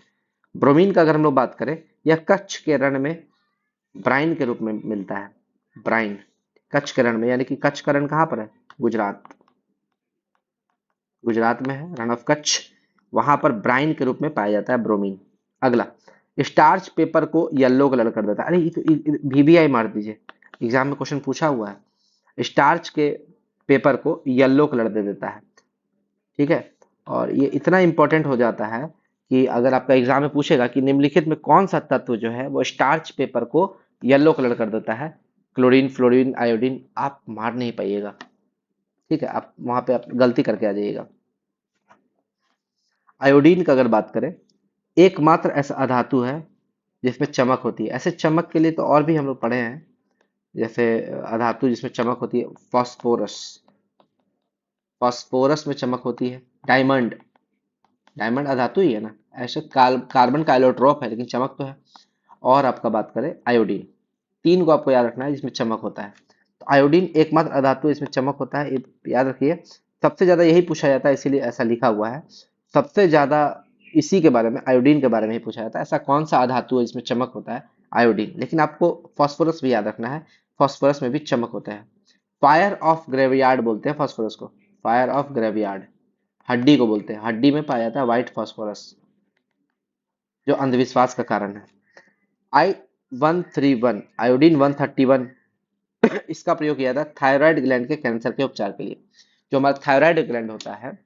ब्रोमीन का अगर हम लोग बात करें, यह कच्छ के रण में ब्राइन के रूप में मिलता है, ब्राइन, कच्छ के रण में, यानी कि कच्छ का रण कहाँ पर है, गुजरात, गुजरात में है रण ऑफ कच्छ, वहां पर ब्राइन के रूप में पाया जाता है ब्रोमीन। अगला, स्टार्च पेपर को येलो कलर कर देता है। अरे ये तो VBI मार दीजिए, एग्जाम में क्वेश्चन पूछा हुआ है, स्टार्च के पेपर को येलो कलर दे देता है, ठीक है। और ये इतना इंपॉर्टेंट हो जाता है कि अगर आपका एग्जाम में पूछेगा कि निम्नलिखित में कौन सा तत्व जो है वो स्टार्च पेपर को येलो कलर कर देता है, क्लोरीन, फ्लोरीन, आयोडीन, आप मार नहीं पाइएगा, ठीक है, आप वहां पे आप गलती करके आ जाइएगा। आयोडीन का अगर बात करें, एकमात्र ऐसा अधातु है जिसमें चमक होती है। ऐसे चमक के लिए तो और भी हम लोग पढ़े हैं, जैसे अधातु जिसमें चमक होती है, फॉस्फोरस, फॉस्फोरस में चमक होती है। डायमंड, डायमंड अधातु ही है ना, ऐसे कार्बन का एलोट्रोप है लेकिन चमक तो है। और आपका बात करें आयोडीन, तीन को आपको याद रखना है जिसमें चमक होता है। तो आयोडीन एकमात्र अधातु इसमें चमक होता है, याद रखिए। सबसे ज्यादा यही पूछा जाता है, इसीलिए ऐसा लिखा हुआ है, सबसे ज्यादा इसी के बारे में, आयोडीन के बारे में ही पूछा जाता है। ऐसा कौन सा अधातु है जिसमें चमक होता है, आयोडीन। लेकिन आपको फॉस्फोरस भी याद रखना है, फॉस्फोरस में भी चमक होता है। फायर ऑफ ग्रेवयार्ड बोलते हैं फॉस्फोरस को, फायर ऑफ ग्रेवयार्ड, हड्डी को बोलते हैं, हड्डी में पाया जाता है व्हाइट फॉस्फोरस, जो अंधविश्वास का कारण है। I131 आयोडीन 131, इसका प्रयोग किया जाता है थायराइड ग्लैंड के कैंसर के उपचार के लिए। जो हमारा थायराइड ग्लैंड होता है,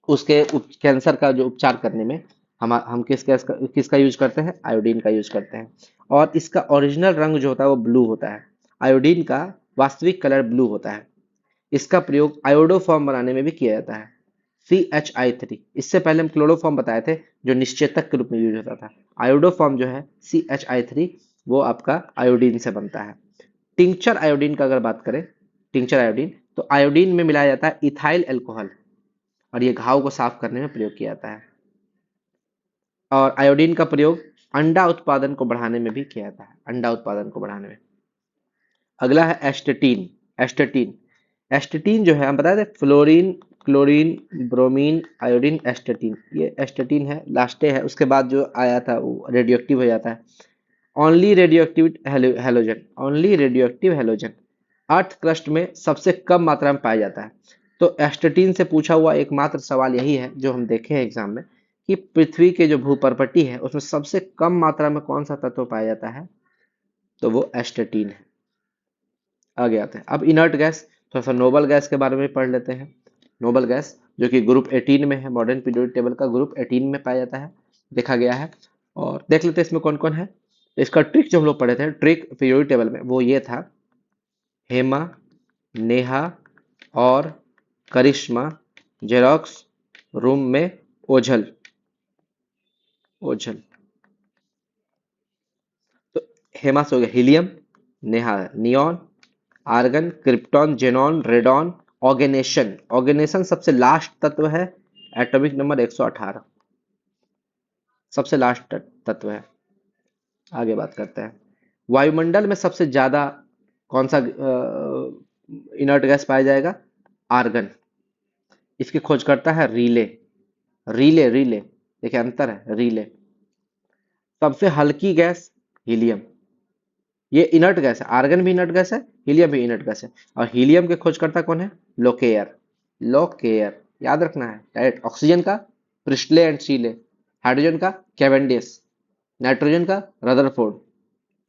उसके कैंसर का जो उपचार करने में हम किसका यूज करते हैं, आयोडीन का यूज करते हैं। और इसका ओरिजिनल रंग जो होता है वो ब्लू होता है, आयोडीन का वास्तविक कलर ब्लू होता है। इसका प्रयोग आयोडोफॉर्म बनाने में भी किया जाता है, CHI3। इससे पहले हम क्लोरोफॉर्म बताए थे जो निश्चेतक के रूप में यूज होता था। आयोडोफॉर्म जो है CHI3, वो आपका आयोडीन से बनता है। टिंचर आयोडीन का अगर बात करें, टिंचर आयोडीन, तो आयोडीन में मिलाया जाता है इथाइल अल्कोहल, और ये घाव को साफ करने में प्रयोग किया जाता है। और आयोडीन का प्रयोग अंडा उत्पादन को बढ़ाने में भी किया जाता है, अंडा उत्पादन को बढ़ाने में। अगला है एस्टेटीन, एस्टेटीन, एस्टेटीन जो है हम बताए थे, फ्लोरीन, क्लोरीन, ब्रोमीन, आयोडीन, एस्टेटीन, ये एस्टेटीन है, लास्टे है, उसके बाद जो आया था वो रेडियो एक्टिव हो जाता है। Only radio active halogen, only radio active halogen earth crust में सबसे कम मात्रा में पाया जाता है। तो एस्टेटीन से पूछा हुआ एकमात्र सवाल यही है जो हम देखे हैं एग्जाम में, कि पृथ्वी के जो भूपर्पटी है उसमें सबसे कम मात्रा में कौन सा तत्व पाया जाता है, तो वो एस्टेटीन है। आगे आते हैं, अब इनर्ट गैस, थोड़ा सा नोबल गैस के बारे में पढ़ लेते हैं। नोबल गैस जो कि ग्रुप 18 में है, मॉडर्न पीरियोडिक टेबल का ग्रुप 18 में पाया जाता है, देखा गया है। और देख लेते हैं इसमें कौन कौन है। इसका ट्रिक जो हम लोग पढ़े थे, ट्रिक पीरियोडिक टेबल में, वो ये था, हेमा, नेहा और करिश्मा जेरोक्स रूम में ओझल। ओझल तो हेमा से हो गया helium, Neha neon, argon, krypton, xenon, radon, oganesson. Oganesson सबसे लास्ट तत्व है, एटॉमिक नंबर 118, सबसे लास्ट तत्व है। आगे बात करते हैं, वायुमंडल में सबसे ज्यादा कौन सा इनर्ट गैस पाया जाएगा, आर्गन। इसकी खोज करता है रीले। रीले रीले देखिए अंतर है, रीले। सबसे हल्की गैस हीलियम, ये इनर्ट गैस है, आर्गन भी इनर्ट गैस है, हीलियम भी इनर्ट गैस है। और हीलियम के खोजकर्ता कौन है, लोकेयर। लोकेयर याद रखना है डायरेक्ट। ऑक्सीजन का प्रिस्टले एंड शीले, हाइड्रोजन का कैवेंडिस, नाइट्रोजन का रदरफोर्ड।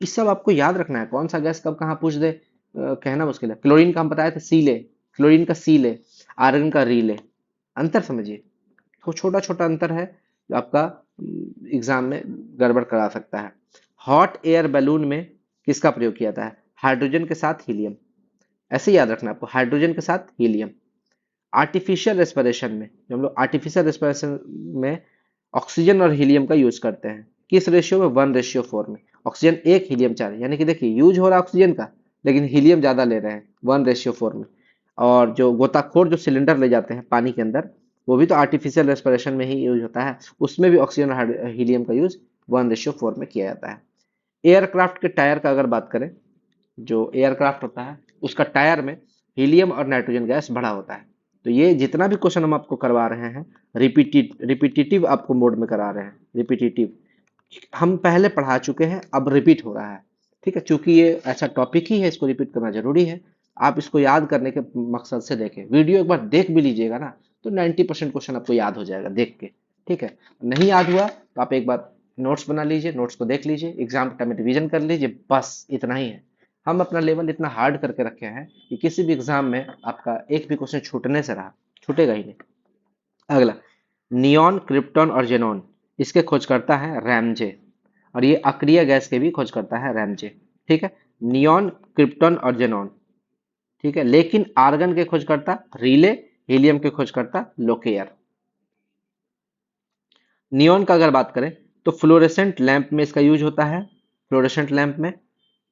इस सब आपको याद रखना है, कौन सा गैस कब कहाँ पूछ दे कहना मुश्किल है। क्लोरीन का हम बताए थे सीले, क्लोरीन का सीले, आर्गन का रीले। अंतर समझिए, तो छोटा छोटा अंतर है जो आपका एग्जाम में गड़बड़ करा सकता है। हॉट एयर बैलून में किसका प्रयोग किया जाता है, हाइड्रोजन के साथ हीलियम। ऐसे याद रखना आपको, हाइड्रोजन के साथ हीलियम। आर्टिफिशियल रेस्पिरेशन में, जो हम लोग आर्टिफिशियल रेस्पिरेशन में ऑक्सीजन और हीलियम का यूज करते हैं, किस रेशियो में, 1:4 में। ऑक्सीजन 1, हीलियम 4, यानी कि देखिए यूज हो रहा है ऑक्सीजन का, लेकिन हीलियम ज्यादा ले रहे हैं, 1:4 में। और जो गोताखोर जो सिलेंडर ले जाते हैं पानी के अंदर, वो भी तो आर्टिफिशियल रेस्पिरेशन में ही यूज होता है, उसमें भी ऑक्सीजन और हीलियम का यूज 1:4 में किया जाता है। एयरक्राफ्ट के टायर का अगर बात करें, जो एयरक्राफ्ट होता है उसका टायर में हीलियम और नाइट्रोजन गैस बढ़ा होता है। तो ये जितना भी क्वेश्चन हम आपको करवा रहे हैं, रिपीटिटिव आपको मोड में करा रहे हैं, रिपीटिटिव हम पहले पढ़ा चुके हैं, अब रिपीट हो रहा है। ठीक है, चूंकि ये ऐसा टॉपिक ही है, इसको रिपीट करना जरूरी है। आप इसको याद करने के मकसद से देखें, वीडियो एक बार देख भी लीजिएगा ना, तो 90% क्वेश्चन आपको याद हो जाएगा देख के। ठीक है, नहीं याद हुआ तो आप एक बार नोट्स बना लीजिए, नोट्स को देख लीजिए, एग्जाम टाइम में रिवीजन कर लीजिए, बस इतना ही है। हम अपना लेवल इतना हार्ड करके रखे हैं कि किसी भी एग्जाम में आपका एक भी क्वेश्चन छूटने से रहा, छूटेगा ही नहीं। अगला, नियॉन, क्रिप्टॉन और जेनॉन, इसके खोज करता है रैमजे। और ये अक्रिय गैस के भी खोज करता है रैमजे। ठीक है, नियॉन, क्रिप्टॉन और जेनॉन। ठीक है, लेकिन आर्गन के खोज करता रीले, हीलियम के खोज करता लोकेयर। नियॉन का अगर बात करें तो फ्लोरेसेंट लैंप में इसका यूज होता है, फ्लोरेसेंट लैंप में।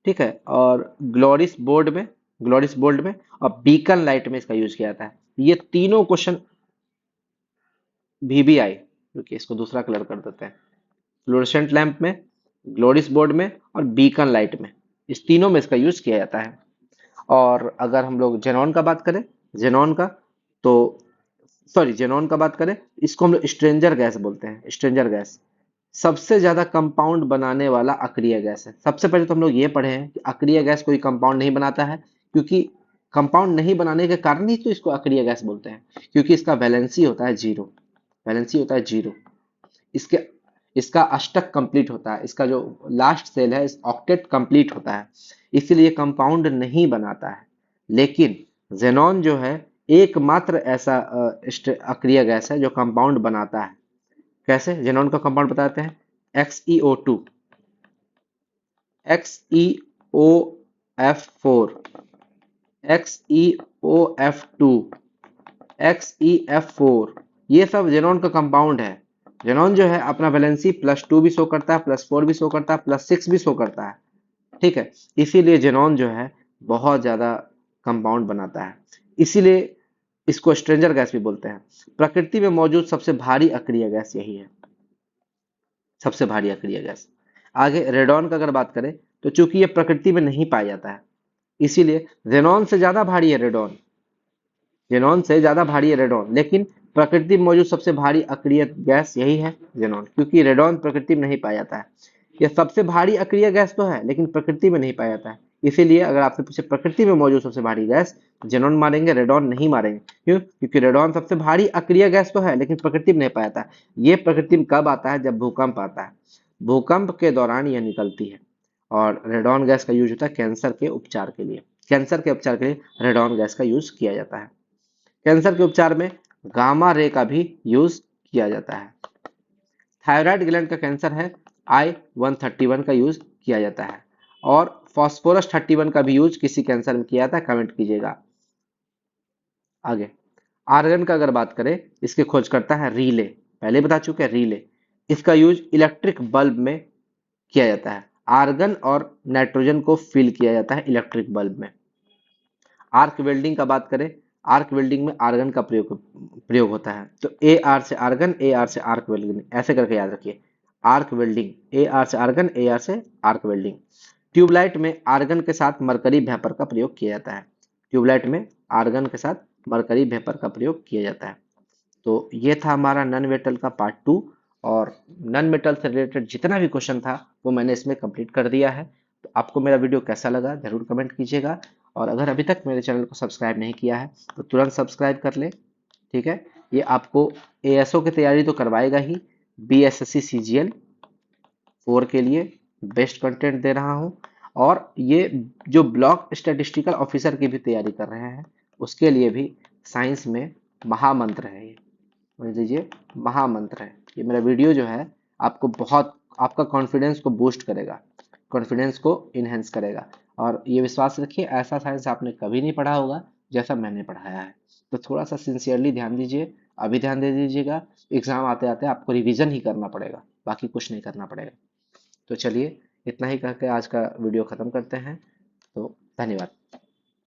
ठीक है, और ग्लोरिस बोर्ड में और बीकन लाइट में इसका यूज किया जाता है। ये तीनों क्वेश्चन VBI, रुकिए इसको दूसरा कलर कर देते हैं, फ्लोरेसेंट लैंप में, ग्लोरिस बोर्ड में और बीकन लाइट में, इस तीनों में इसका यूज किया जाता है। और अगर हम लोग जेनॉन का बात करें, जेनॉन का तो सॉरी जेनॉन का बात करें, इसको हम लोग स्ट्रेंजर गैस बोलते हैं, स्ट्रेंजर गैस। सबसे ज्यादा कंपाउंड बनाने वाला अक्रिय गैस है। सबसे पहले तो हम लोग ये पढ़े हैं कि अक्रिय गैस कोई कंपाउंड नहीं बनाता है, क्योंकि कंपाउंड नहीं बनाने के कारण ही तो इसको अक्रिय गैस बोलते हैं, क्योंकि इसका वैलेंसी होता है जीरो। वैलेंसी होता है जीरो। इसके इसका अष्टक कंप्लीट होता है, इसका जो लास्ट सेल है इस ऑक्टेट कंप्लीट होता है, इसीलिए कंपाउंड नहीं बनाता है। लेकिन जेनॉन जो है एकमात्र ऐसा अक्रिय गैस है जो कंपाउंड बनाता है। कैसे, जेनॉन का कंपाउंड बताते हैं, XeO2, XeOF4, XeOF2, XeF4, ये सब जेनॉन का कंपाउंड है। जेनॉन जो है अपना वैलेंसी +2 भी शो करता है, +4 भी शो करता है, +6 भी शो करता है। ठीक है, इसीलिए जेनॉन जो है बहुत ज्यादा कंपाउंड बनाता है, इसीलिए इसको स्ट्रेंजर गैस भी बोलते हैं। प्रकृति में मौजूद सबसे भारी अक्रिय गैस यही है, सबसे भारी अक्रिय गैस। आगे रेडॉन का अगर बात करें तो चूंकि ये प्रकृति में नहीं पाया जाता है, इसीलिए जेनॉन से ज्यादा भारी है रेडॉन, जेनॉन से ज्यादा भारी है रेडॉन, लेकिन प्रकृति में मौजूद सबसे भारी अक्रिय गैस यही है जेनॉन, क्योंकि रेडॉन प्रकृति में नहीं पाया जाता है। यह सबसे भारी अक्रिय गैस तो है, लेकिन प्रकृति में नहीं पाया जाता है। इसीलिए अगर आपसे पूछे प्रकृति में मौजूद सबसे भारी गैस, जेनॉन मारेंगे, रेडॉन नहीं मारेंगे। क्यों, क्योंकि रेडॉन सबसे भारी अक्रिय गैस तो है, लेकिन प्रकृति में नहीं पाया जाता है। ये प्रकृति में कब आता है, जब भूकंप आता है, भूकंप के दौरान यह निकलती है। और रेडॉन गैस का यूज होता है कैंसर के उपचार के लिए। कैंसर के उपचार के लिए रेडॉन गैस का यूज किया जाता है। कैंसर के उपचार में गामा रे का भी यूज किया जाता है। थायराइड ग्लैंड का कैंसर है, I-131 का यूज किया जाता है। और फॉस्फोरस 31 का भी यूज किसी कैंसर में किया जाता है, कमेंट कीजिएगा। आगे आर्गन का अगर बात करें, इसकी खोज करता है रीले, पहले बता चुके हैं रीले। इसका यूज इलेक्ट्रिक बल्ब में किया जाता है। आर्गन और नाइट्रोजन को फिल किया जाता है इलेक्ट्रिक बल्ब में। आर्क वेल्डिंग का बात करें, आर्क वेल्डिंग में आर्गन का प्रयोग प्रयोग होता है। तो ए आर से आर्गन, ए आर से आर्क वेल्डिंग, ऐसे करके याद रखिए। आर्क वेल्डिंग, ए आर से आर्गन, ए आर से आर्क वेल्डिंग। ट्यूबलाइट में आर्गन के साथ मरकरी वेपर का प्रयोग किया जाता है। ट्यूबलाइट में आर्गन के साथ मरकरी वेपर का प्रयोग किया जाता है। तो ये था हमारा नन मेटल का पार्ट 2। और नन मेटल से रिलेटेड जितना भी क्वेश्चन था वो मैंने इसमें कंप्लीट कर दिया है। तो आपको मेरा वीडियो कैसा लगा जरूर कमेंट कीजिएगा। और अगर अभी तक मेरे चैनल को सब्सक्राइब नहीं किया है तो तुरंत सब्सक्राइब कर ले। ठीक है, ये आपको एएसओ की तैयारी तो करवाएगा ही, बीएसएससी सीजीएल 4 के लिए बेस्ट कंटेंट दे रहा हूँ। और ये जो ब्लॉक स्टैटिस्टिकल ऑफिसर की भी तैयारी कर रहे हैं उसके लिए भी साइंस में महामंत्र है ये, समझ लीजिए महामंत्र है। ये मेरा वीडियो जो है आपको बहुत, आपका कॉन्फिडेंस को बूस्ट करेगा, कॉन्फिडेंस को इनहेंस करेगा। और ये विश्वास रखिए ऐसा साइंस आपने कभी नहीं पढ़ा होगा जैसा मैंने पढ़ाया है। तो थोड़ा सा सिंसियरली ध्यान दीजिए, अभी ध्यान दे दीजिएगा। एग्जाम आते आते आपको रिवीजन ही करना पड़ेगा, बाकी कुछ नहीं करना पड़ेगा। तो चलिए इतना ही कहकर आज का वीडियो खत्म करते हैं। तो धन्यवाद।